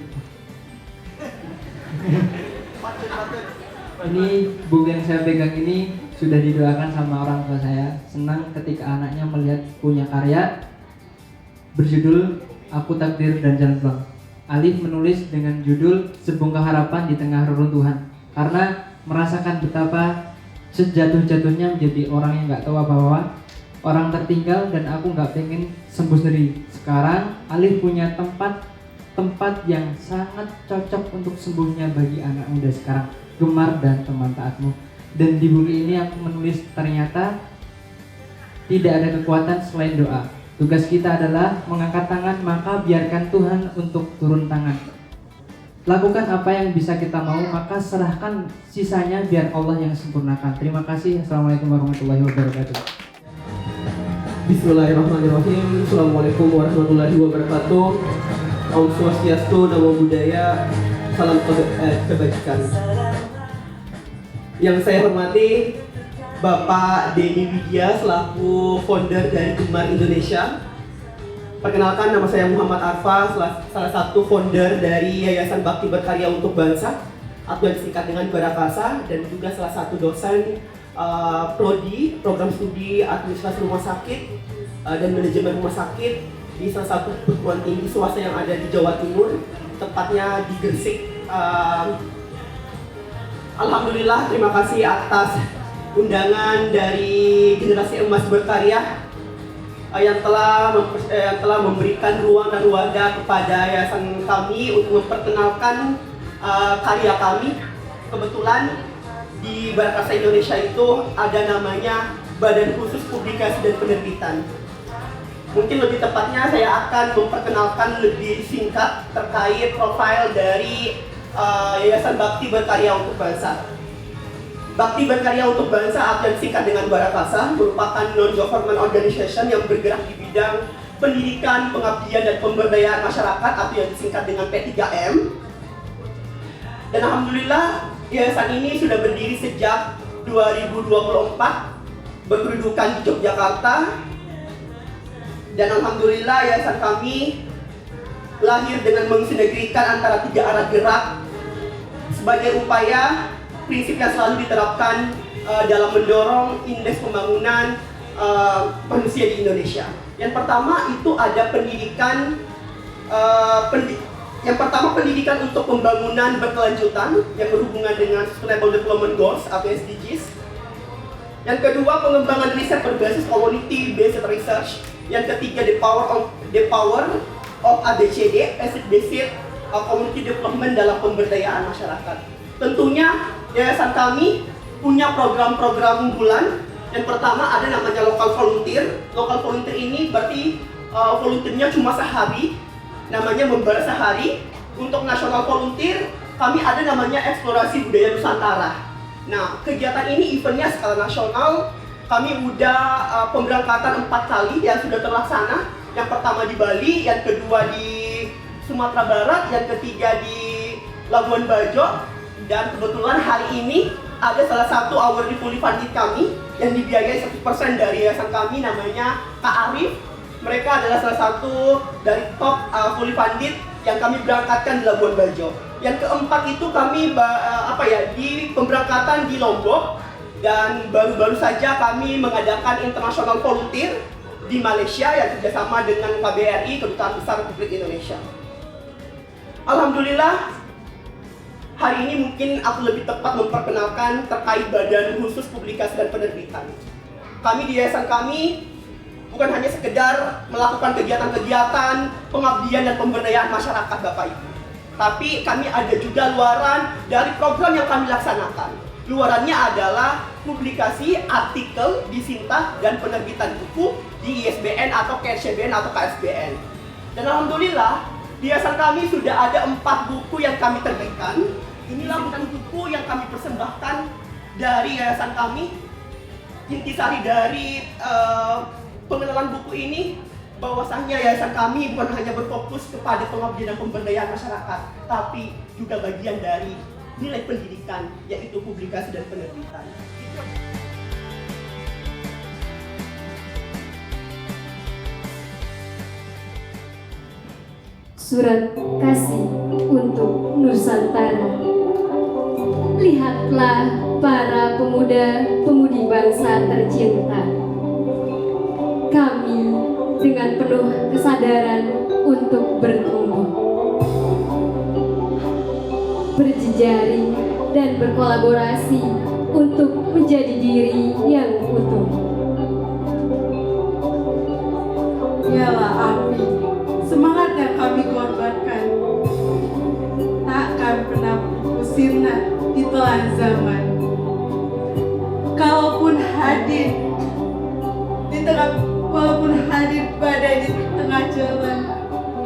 O: Ini buku yang saya pegang ini sudah didoakan sama orang tua saya. Senang ketika anaknya melihat punya karya berjudul Aku Takdir dan Jalan Pulang. Alif menulis dengan judul Sebongkah Harapan di Tengah Reruntuhan, karena merasakan betapa sejatuh-jatuhnya menjadi orang yang gak tahu apa-apa, orang tertinggal, dan aku gak pengen sembuh sendiri. Sekarang Alif punya tempat yang sangat cocok untuk sembuhnya bagi anak muda sekarang, Gemar dan Teman Taatmu. Dan di buku ini aku menulis ternyata tidak ada kekuatan selain doa. Tugas kita adalah mengangkat tangan, maka biarkan Tuhan untuk turun tangan. Lakukan apa yang bisa kita mau, maka serahkan sisanya biar Allah yang sempurnakan. Terima kasih. Assalamualaikum warahmatullahi wabarakatuh.
U: Bismillahirrahmanirrahim. Assalamualaikum warahmatullahi wabarakatuh. Om Swastiastu, Namo Buddhaya, salam kebajikan. Yang saya hormati Bapak Denny Widya selaku founder dari Gemar Indonesia. Perkenalkan, nama saya Muhammad Arfa, salah satu founder dari Yayasan Bakti Berkarya untuk Bangsa atau yang disingkat dengan Barakasa, dan juga salah satu dosen Prodi, program studi administrasi rumah sakit dan manajemen rumah sakit di salah satu perguruan tinggi swasta yang ada di Jawa Timur, tepatnya di Gresik. Alhamdulillah, terima kasih atas undangan dari Generasi Emas Berkarya yang telah memberikan ruang dan wadah kepada yayasan kami untuk memperkenalkan karya kami. Kebetulan di Barakasa Indonesia itu ada namanya Badan Khusus Publikasi dan Penerbitan. Mungkin lebih tepatnya saya akan memperkenalkan lebih singkat terkait profil dari Yayasan Bakti Berkarya untuk Bangsa. Bakti Berkarya untuk Bangsa atau yang singkat dengan Barakasa merupakan non-government organization yang bergerak di bidang pendidikan, pengabdian, dan pemberdayaan masyarakat atau yang disingkat dengan P3M. Dan alhamdulillah yayasan ini sudah berdiri sejak 2024, berkedudukan di Yogyakarta. Dan alhamdulillah yayasan kami lahir dengan mensinergikan antara 3 arah gerak sebagai upaya prinsip yang selalu diterapkan dalam mendorong indeks pembangunan manusia di Indonesia. Yang pertama itu ada pendidikan, pendidikan untuk pembangunan berkelanjutan yang berhubungan dengan Sustainable Development Goals atau SDGs. Yang kedua, pengembangan riset berbasis community based research. Yang ketiga, the power of ABCD, asset based community development dalam pemberdayaan masyarakat. Tentunya yayasan kami punya program-program unggulan. Yang pertama ada namanya local volunteer. Local volunteer ini berarti volunteernya cuma sehari, namanya membara sehari. Untuk national volunteer kami ada namanya eksplorasi budaya Nusantara. Nah, kegiatan ini eventnya skala nasional. Kami udah pemberangkatan 4 kali yang sudah terlaksana. Yang pertama di Bali, yang kedua di Sumatera Barat, yang ketiga di Labuan Bajo. Dan kebetulan hari ini ada salah satu awardee fully funded kami yang dibiayai 100% dari yayasan kami, namanya Kak Arif. Mereka adalah salah satu dari top fully funded yang kami berangkatkan di Labuan Bajo. Yang keempat itu kami di pemberangkatan di Lombok, dan baru-baru saja kami mengadakan international volunteer di Malaysia yang kerjasama dengan KBRI, Kedutaan Besar Republik Indonesia. Alhamdulillah, hari ini mungkin aku lebih tepat memperkenalkan terkait Badan Khusus Publikasi dan Penerbitan. Kami di yayasan kami bukan hanya sekedar melakukan kegiatan-kegiatan pengabdian dan pemberdayaan masyarakat Bapak Ibu, tapi kami ada juga luaran dari program yang kami laksanakan. Luarannya adalah publikasi artikel di Sinta dan penerbitan buku di ISBN atau KSBN atau KSBN. Dan alhamdulillah Di yayasan kami sudah ada 4 buku yang kami terbitkan. Inilah buku-buku yang kami persembahkan dari yayasan kami. Intisari dari pengenalan buku ini, bahwasannya yayasan kami bukan hanya berfokus kepada pengabdian dan pemberdayaan masyarakat, tapi juga bagian dari nilai pendidikan, yaitu publikasi dan penerbitan.
C: Surat kasih untuk Nusantara. Lihatlah para pemuda-pemudi bangsa tercinta. Kami dengan penuh kesadaran untuk bertumbuh, berjejaring dan berkolaborasi untuk menjadi diri yang utuh.
V: Ialah api, semangat yang kami korbankan, tak akan pernah sirna di telan zaman. Walaupun hadir badai di tengah jalan,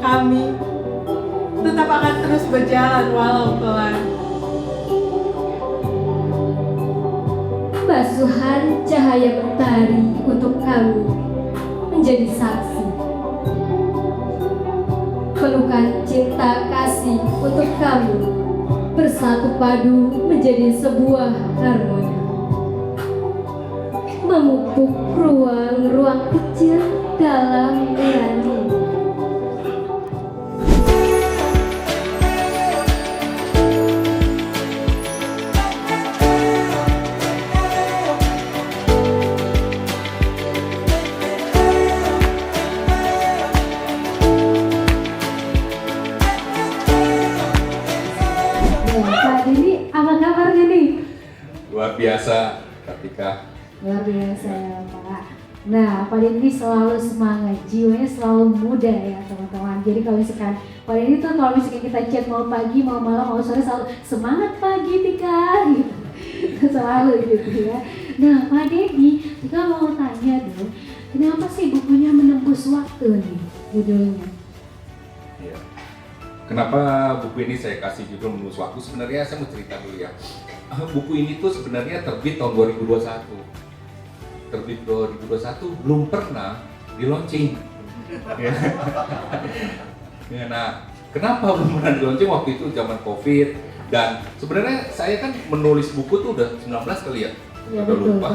V: kami tetap akan terus berjalan walau pelan.
C: Basuhan cahaya mentari untuk kami menjadi saksi. Pelukan cinta kasih untuk kami bersatu padu menjadi sebuah harmoni. Memupuk ruang-ruang kecil dalam nurani.
E: Pak Dini, apa kabarnya nih?
W: Luar biasa, Kartika.
E: Luar biasa ya Pak. Nah, Pak Dini selalu semangat, jiwanya selalu muda ya teman-teman. Jadi kalau misalkan Pak Dini tuh kalau misalkan kita chat mau pagi, mau malam, mau sore selalu semangat pagi Tika gitu. Selalu gitu ya. Nah Pak Dini, Tika mau tanya dong, kenapa sih bukunya Menembus Waktu nih judulnya?
W: Ya. Kenapa buku ini saya kasih judul Menembus Waktu? Sebenarnya saya mau cerita dulu ya. Buku ini tuh sebenarnya terbit tahun 2021. Terbit 2021 belum pernah di launching. Ya, nah, kenapa belum pernah di launching? Waktu itu zaman COVID, dan sebenarnya saya kan menulis buku tuh udah 19 kali ya.
E: Ya,
W: udah
E: betul,
W: lupa.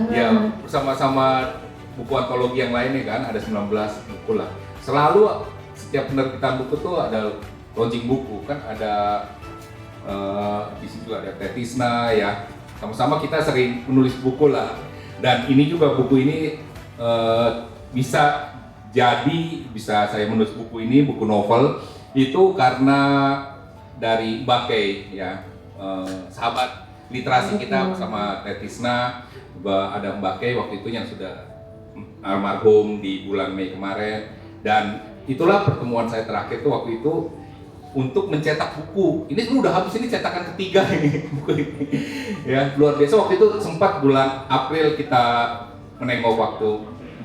W: Ya, bersama-sama buku antologi yang lainnya kan ada 19 buku lah. Selalu setiap penerbitan buku tuh ada launching buku kan, ada di situ ada Tetisna ya. Sama-sama kita sering menulis buku lah. Dan ini juga buku ini bisa saya menulis buku ini, buku novel itu karena dari Mbak Kay ya, sahabat literasi kita bersama Tetisna. Ada Mbak Kay waktu itu yang sudah almarhum di bulan Mei kemarin, dan itulah pertemuan saya terakhir tuh waktu itu untuk mencetak buku. Ini sebenarnya udah habis, ini cetakan ketiga ini buku ini. Ya, luar biasa. Waktu itu sempat bulan April kita menengok waktu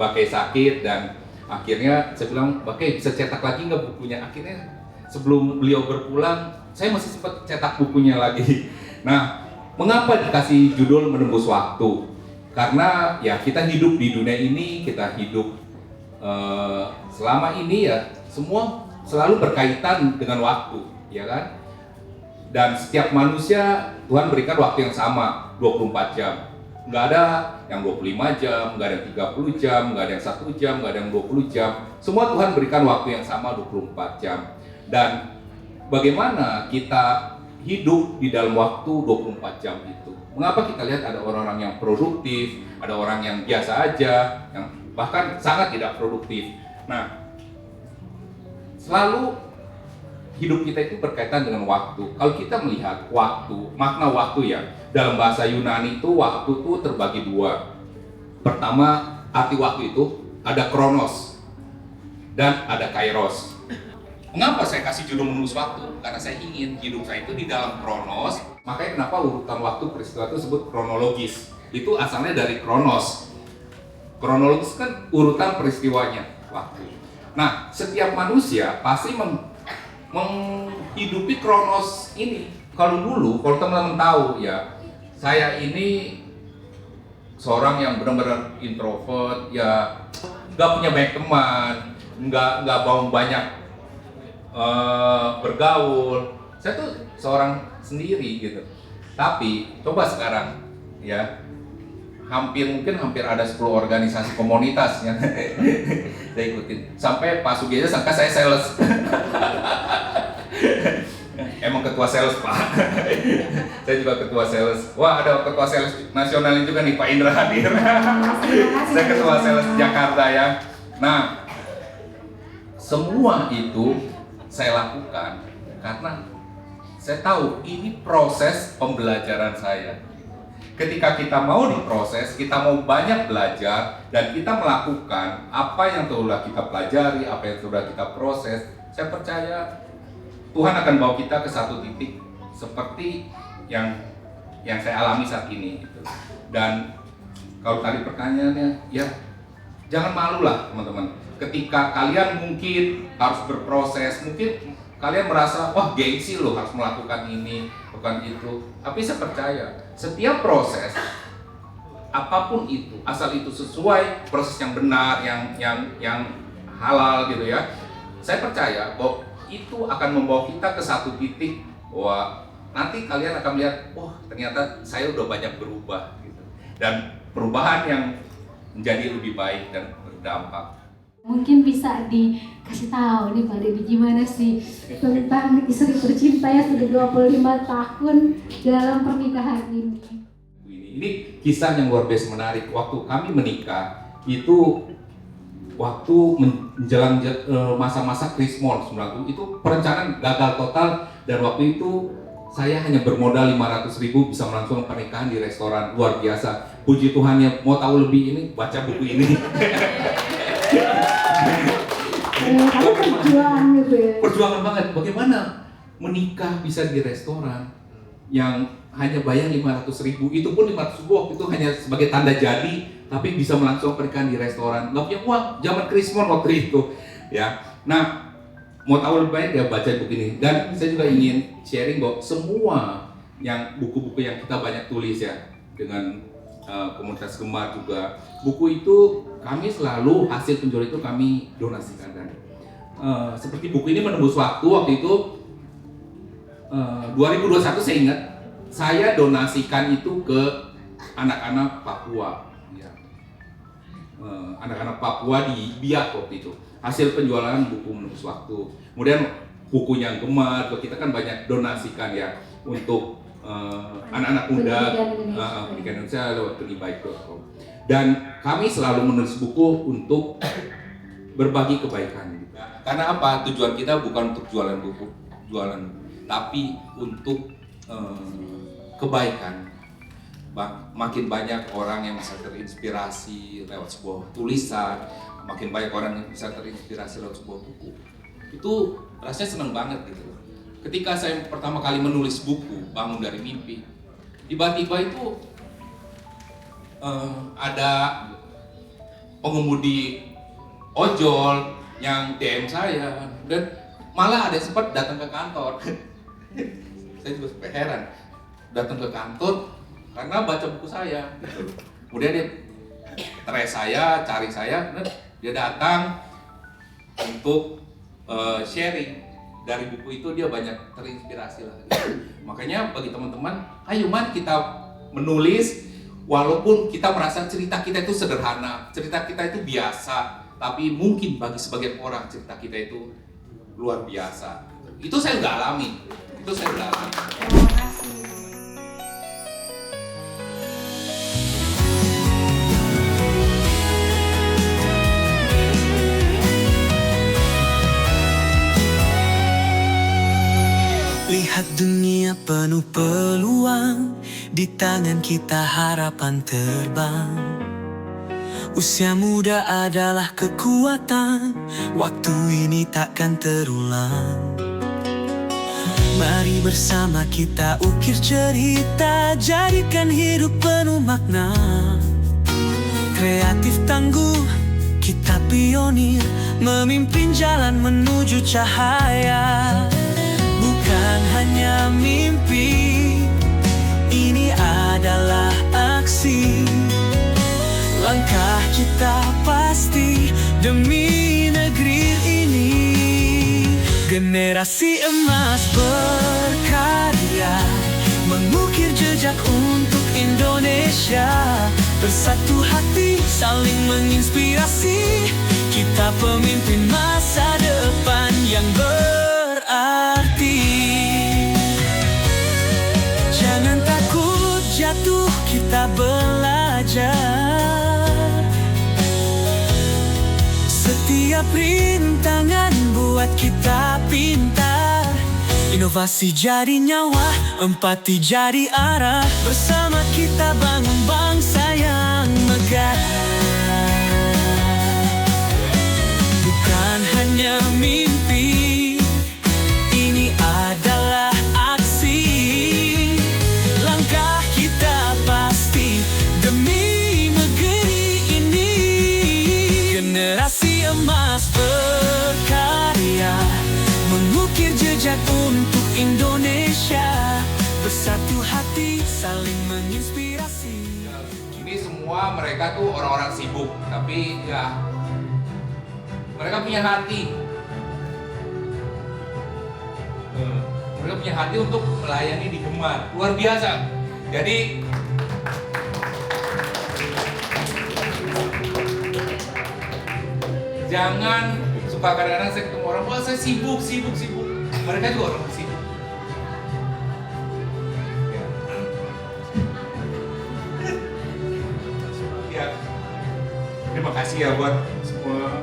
W: Mbak Kay sakit, dan akhirnya saya bilang, Mbak Kay bisa cetak lagi nggak bukunya? Akhirnya sebelum beliau berpulang, saya masih sempat cetak bukunya lagi. Nah, mengapa dikasih judul Menembus Waktu? Karena ya kita hidup di dunia ini, kita hidup selama ini ya semua selalu berkaitan dengan waktu, ya kan? Dan setiap manusia Tuhan berikan waktu yang sama, 24 jam. Nggak ada yang 25 jam, nggak ada yang 30 jam, nggak ada yang 1 jam, nggak ada yang 20 jam. Semua Tuhan berikan waktu yang sama, 24 jam. Dan bagaimana kita hidup di dalam waktu 24 jam itu? Mengapa kita lihat ada orang-orang yang produktif, ada orang yang biasa aja, yang bahkan sangat tidak produktif. Nah, selalu hidup kita itu berkaitan dengan waktu. Kalau kita melihat waktu, makna waktu ya, dalam bahasa Yunani itu waktu itu terbagi dua. Pertama, arti waktu itu ada kronos dan ada kairos. Mengapa saya kasih judul Menembus Waktu? Karena saya ingin hidup saya itu di dalam kronos. Makanya kenapa urutan waktu peristiwa itu disebut kronologis. Itu asalnya dari kronos. Kronologis kan urutan peristiwanya, waktu. Nah, setiap manusia pasti menghidupi Kronos ini. Kalau dulu, kalau teman-teman tahu ya, saya ini seorang yang benar-benar introvert, ya nggak punya banyak teman, nggak mau banyak bergaul. Saya tuh seorang sendiri gitu. Tapi coba sekarang ya, mungkin hampir ada 10 organisasi komunitas yang saya ikutin. Sampai Pak Sugi aja sangka saya sales. Emang ketua sales, Pak. Saya juga ketua sales. Wah, ada ketua sales nasional juga nih, Pak Indra hadir. Saya ketua sales Jakarta ya. Nah, semua itu saya lakukan karena saya tahu ini proses pembelajaran saya. Ketika kita mau diproses, kita mau banyak belajar, dan kita melakukan apa yang telah kita pelajari, apa yang sudah kita proses, saya percaya Tuhan akan bawa kita ke satu titik seperti yang saya alami saat ini gitu. Dan kalau tadi pertanyaannya, ya jangan malu lah teman-teman. Ketika kalian mungkin harus berproses, mungkin kalian merasa, wah gengsi loh harus melakukan ini, bukan itu. Tapi saya percaya, setiap proses, apapun itu, asal itu sesuai proses yang benar, yang halal gitu ya. Saya percaya bahwa itu akan membawa kita ke satu titik, wah nanti kalian akan melihat, wah ternyata saya udah banyak berubah gitu. Dan perubahan yang menjadi lebih baik dan berdampak.
E: Mungkin bisa dikasih tahu nih Pak Dedi gimana sih tentang istri tercinta ya sudah 25 tahun dalam pernikahan ini.
W: Ini kisah yang luar biasa menarik. Waktu kami menikah itu waktu menjelang masa-masa Krismon 90 itu perencanaan gagal total, dan waktu itu saya hanya bermodal 500.000 bisa melangsungkan pernikahan di restoran. Luar biasa. Puji Tuhan ya, mau tahu lebih ini baca buku ini. Perjuangan banget. Bagaimana menikah bisa di restoran yang hanya bayar 500.000, itu pun 500.000 waktu itu hanya sebagai tanda jadi, tapi bisa melangsungkan pernikahan di restoran. Nggak punya uang, zaman Krismon waktu itu ya. Nah, mau tahu lebih banyak ya baca buku ini. Dan saya juga ingin sharing bahwa semua yang buku-buku yang kita banyak tulis ya dengan komunitas Gemar juga, buku itu kami selalu hasil penjual itu kami donasikan. Dan seperti buku ini menembus waktu itu 2021 saya ingat saya donasikan itu ke anak-anak Papua ya. Anak-anak Papua di Biak waktu itu, hasil penjualan buku menembus waktu. Kemudian bukunya Gemar, kita kan banyak donasikan ya untuk anak-anak muda pendidikan Indonesia lewat pendibaik.com. Dan kami selalu menulis buku untuk berbagi kebaikan. Karena apa? Tujuan kita bukan untuk jualan buku, tapi untuk kebaikan. Makin banyak orang yang bisa terinspirasi lewat sebuah tulisan, makin banyak orang yang bisa terinspirasi lewat sebuah buku. Itu rasanya seneng banget gitu. Ketika saya pertama kali menulis buku Bangun dari Mimpi, tiba-tiba itu ada pengemudi ojol yang DM saya, dan malah ada yang sempat datang ke kantor. Saya juga sampai heran, datang ke kantor karena baca buku saya. Kemudian dia trace saya, cari saya, dia datang untuk sharing. Dari buku itu dia banyak terinspirasi lah. Makanya bagi teman-teman, ayo mari kita menulis, walaupun kita merasa cerita kita itu sederhana, cerita kita itu biasa, tapi mungkin bagi sebagian orang cerita kita itu luar biasa. Itu saya udah alami.
E: Terima kasih.
D: Lihat dunia penuh peluang, di tangan kita harapan terbang. Usia muda adalah kekuatan, waktu ini takkan terulang. Mari bersama kita ukir cerita, jadikan hidup penuh makna. Kreatif tangguh, kita pionir, memimpin jalan menuju cahaya. bukan hanya mimpi, ini adalah aksi. Langkah kita pasti demi negeri ini. Generasi emas berkarya, mengukir jejak untuk Indonesia. Bersatu hati, saling menginspirasi. Kita pemimpin masa depan yang berarti. Jangan takut jatuh, kita belajar. Setiap rintangan buat kita pintar. Inovasi jadi nyawa, empati jadi arah. Bersama kita bangun bangsa yang megah. Bukan hanya mimpi, ini adalah aksi. Langkah kita pasti demi negeri ini. Generasi emas berkarya, mengukir jejak untuk Indonesia. Bersatu hati, saling menginspirasi.
W: Ini semua mereka tuh orang-orang sibuk, tapi ya mereka punya hati. Mereka punya hati untuk melayani di Gemar, luar biasa. Jadi jangan suka kadang-kadang saya ketemu orang, wah saya sibuk. Mereka juga orang sibuk. Ya, terima kasih ya buat semua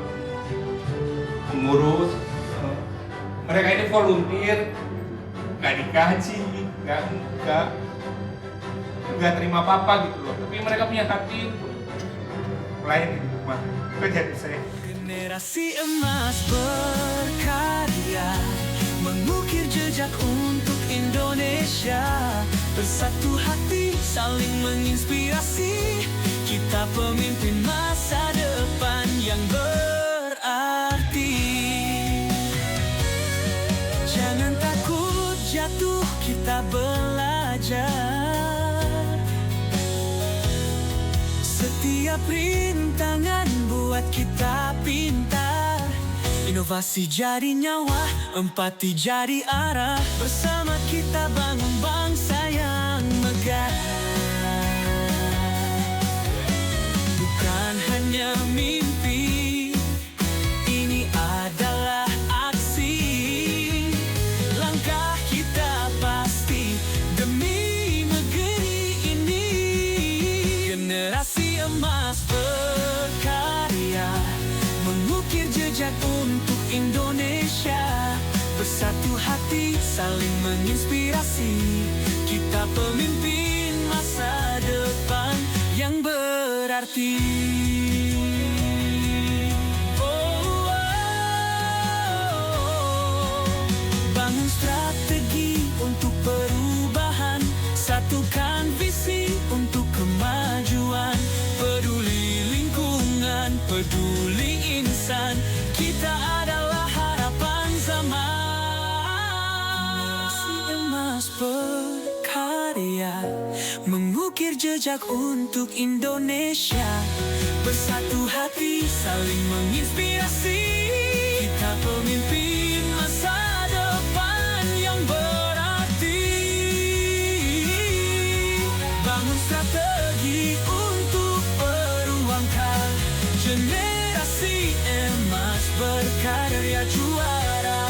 W: pengurus. Mereka ini volunteer, nggak dikaji, nggak terima apa-apa gitu loh. Tapi mereka punya hati untuk melayani di rumah. Itu jadi saya.
D: Generasi emas berkarya, mengukir jejak untuk Indonesia. Bersatu hati, saling menginspirasi. Kita pemimpin masa depan yang berarti. Jangan takut jatuh, kita belajar. Setiap rintangan buat kita pintar. Inovasi jadi nyawa, empati jadi arah. Bersama kita bangun bangsa yang megah. Bukan hanya mimpi, ini adalah aksi. Langkah kita pasti demi negeri ini. Generasi emas berkarya, mengukir jejak untuk Indonesia. Bersatu hati, saling menginspirasi. Kita pemimpin masa depan yang berarti. Bangun strategi untuk perubahan. Satukan visi untuk kemajuan. Peduli lingkungan, peduli insan. Kita adalah harapan zaman. Si emas berkarya, mengukir jejak untuk Indonesia. Bersatu hati, saling menginspirasi. Kita pemimpin masa depan yang berarti. Bangun strategi untuk peruangkan generasi emas berkarya juara.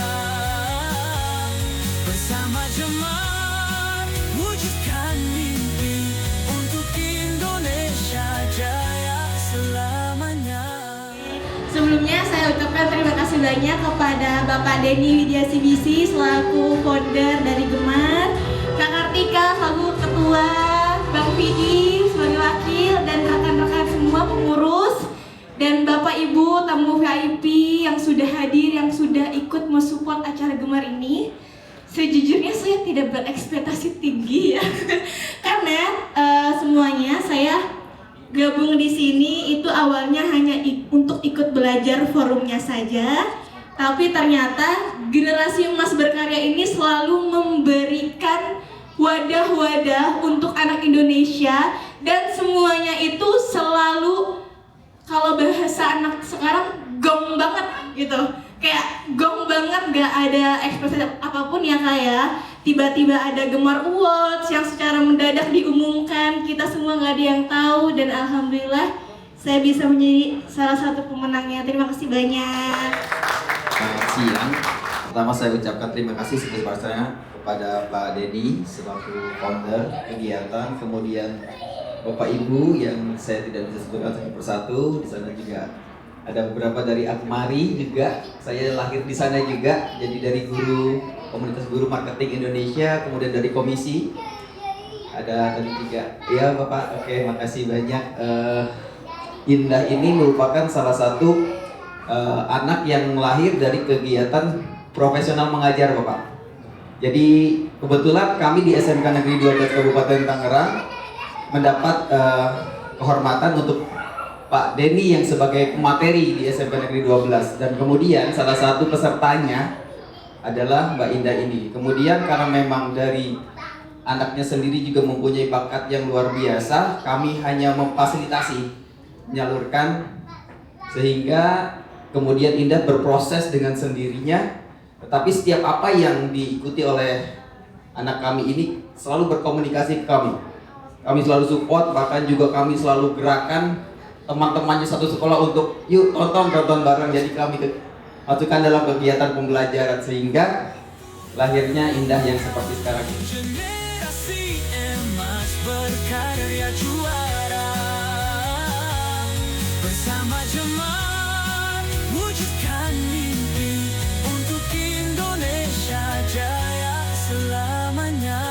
D: Bersama Gemar, wujudkan mimpi untuk Indonesia jaya selamanya.
S: Sebelumnya saya ucapkan terima kasih banyak kepada Bapak Denny Widya CBC selaku founder dari Gemar, Kak Kartika selaku ketua, Bang Vidi sebagai wakil, dan rekan-rekan semua pengurus, dan Bapak Ibu tamu VIP yang sudah hadir, yang sudah ikut mensupport acara Gemar ini. Sejujurnya saya tidak berekspektasi tinggi ya, karena semuanya saya gabung di sini itu awalnya hanya untuk ikut belajar forumnya saja, tapi ternyata generasi emas berkarya ini selalu memberikan wadah-wadah untuk anak Indonesia, dan semuanya itu selalu, kalau bahasa anak sekarang, gong banget gitu. Kayak gong banget, gak ada ekspresi apapun ya kayak tiba-tiba ada Gemar Awards yang secara mendadak diumumkan, kita semua gak ada yang tahu, dan alhamdulillah saya bisa menjadi salah satu pemenangnya. Terima kasih banyak.
B: Selamat siang. Pertama saya ucapkan terima kasih sebesar-besarnya kepada Pak Denny selaku founder kegiatan, kemudian Bapak Ibu yang saya tidak bisa sebutkan satu persatu. Di sana juga ada beberapa dari Akmari juga. Saya lahir di sana juga, jadi dari guru komunitas guru marketing Indonesia, kemudian dari komisi. Ada tadi 3. Ya Bapak, oke, makasih banyak. Indah ini merupakan salah satu anak yang lahir dari kegiatan profesional mengajar Bapak. Jadi kebetulan kami di SMK Negeri 12 Kabupaten Tangerang mendapat kehormatan untuk Pak Denny yang sebagai pemateri di SMK Negeri 12, dan kemudian salah satu pesertanya adalah Mbak Indah ini. Kemudian karena memang dari anaknya sendiri juga mempunyai bakat yang luar biasa, kami hanya memfasilitasi, menyalurkan, sehingga kemudian Indah berproses dengan sendirinya. Tetapi setiap apa yang diikuti oleh anak kami ini selalu berkomunikasi ke kami. Kami selalu support, bahkan juga kami selalu gerakan teman-temannya satu sekolah untuk yuk tonton bareng. Jadi kami masukkan dalam kegiatan pembelajaran sehingga lahirnya Indah yang seperti sekarang ini.
D: Generasi emas berkarya juara, bersama Jemar wujudkan mimpi untuk Indonesia jaya selamanya.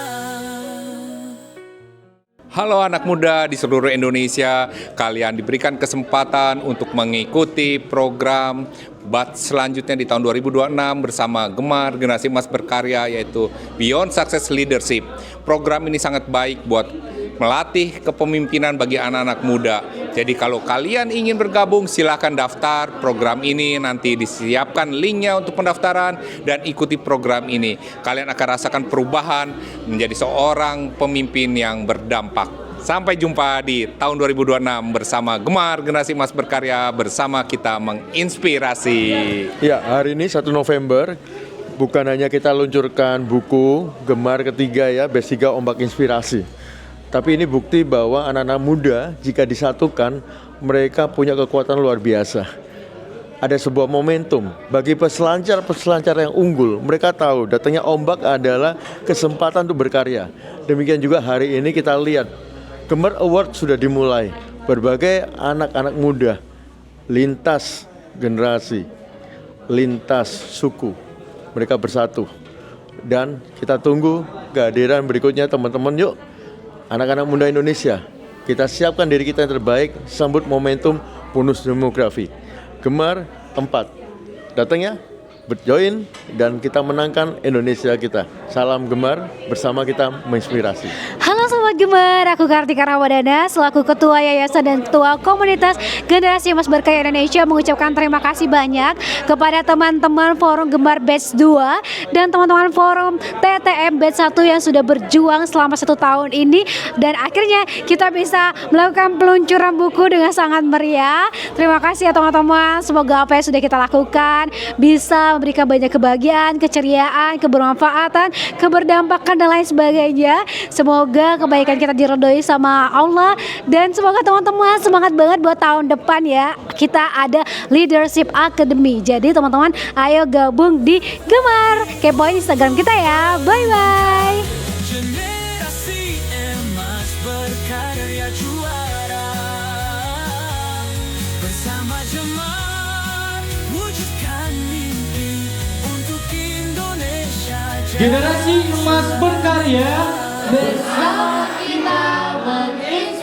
W: Halo anak muda di seluruh Indonesia, kalian diberikan kesempatan untuk mengikuti program batch selanjutnya di tahun 2026 bersama Gemar Generasi Emas Berkarya, yaitu Beyond Success Leadership. Program ini sangat baik buat melatih kepemimpinan bagi anak-anak muda. Jadi kalau kalian ingin bergabung, silakan daftar program ini, nanti disiapkan linknya untuk pendaftaran dan ikuti program ini. Kalian akan rasakan perubahan menjadi seorang pemimpin yang berdampak. Sampai jumpa di tahun 2026 bersama Gemar Generasi Emas Berkarya, bersama kita menginspirasi.
G: Ya, hari ini 1 November bukan hanya kita luncurkan buku Gemar ketiga ya, Batch 3 Ombak Inspirasi. Tapi ini bukti bahwa anak-anak muda jika disatukan, mereka punya kekuatan luar biasa. Ada sebuah momentum bagi peselancar yang unggul. Mereka tahu datangnya ombak adalah kesempatan untuk berkarya. Demikian juga hari ini kita lihat Gemar Award sudah dimulai. Berbagai anak-anak muda, lintas generasi, lintas suku, mereka bersatu. Dan kita tunggu kehadiran berikutnya teman-teman, yuk. Anak-anak muda Indonesia, kita siapkan diri kita yang terbaik, sambut momentum bonus demografi. Gemar 4, datang ya, berjoin, dan kita menangkan Indonesia kita. Salam Gemar, bersama kita menginspirasi.
E: Halo Sobat Gemar, aku Kartika Ramadana selaku Ketua Yayasan dan Ketua Komunitas Generasi Emas Berkarya Indonesia mengucapkan terima kasih banyak kepada teman-teman Forum Gemar Batch 2 dan teman-teman Forum TTM Batch 1 yang sudah berjuang selama 1 tahun ini, dan akhirnya kita bisa melakukan peluncuran buku dengan sangat meriah. Terima kasih ya teman-teman, semoga apa yang sudah kita lakukan bisa memberikan banyak kebahagiaan, keceriaan, kebermanfaatan, keberdampakan dan lain sebagainya. Semoga kebaikan kita diridhoi sama Allah, dan semoga teman-teman semangat banget buat tahun depan ya. Kita ada Leadership Academy. Jadi teman-teman ayo gabung di Gemar. Kepoin Instagram kita ya. Bye bye.
D: Generasi emas berkarya juara, bersama Jemar wujudkan mimpi untuk Indonesia jaya.
A: Generasi Emas Berkarya,
D: bersama kita menginspirasi.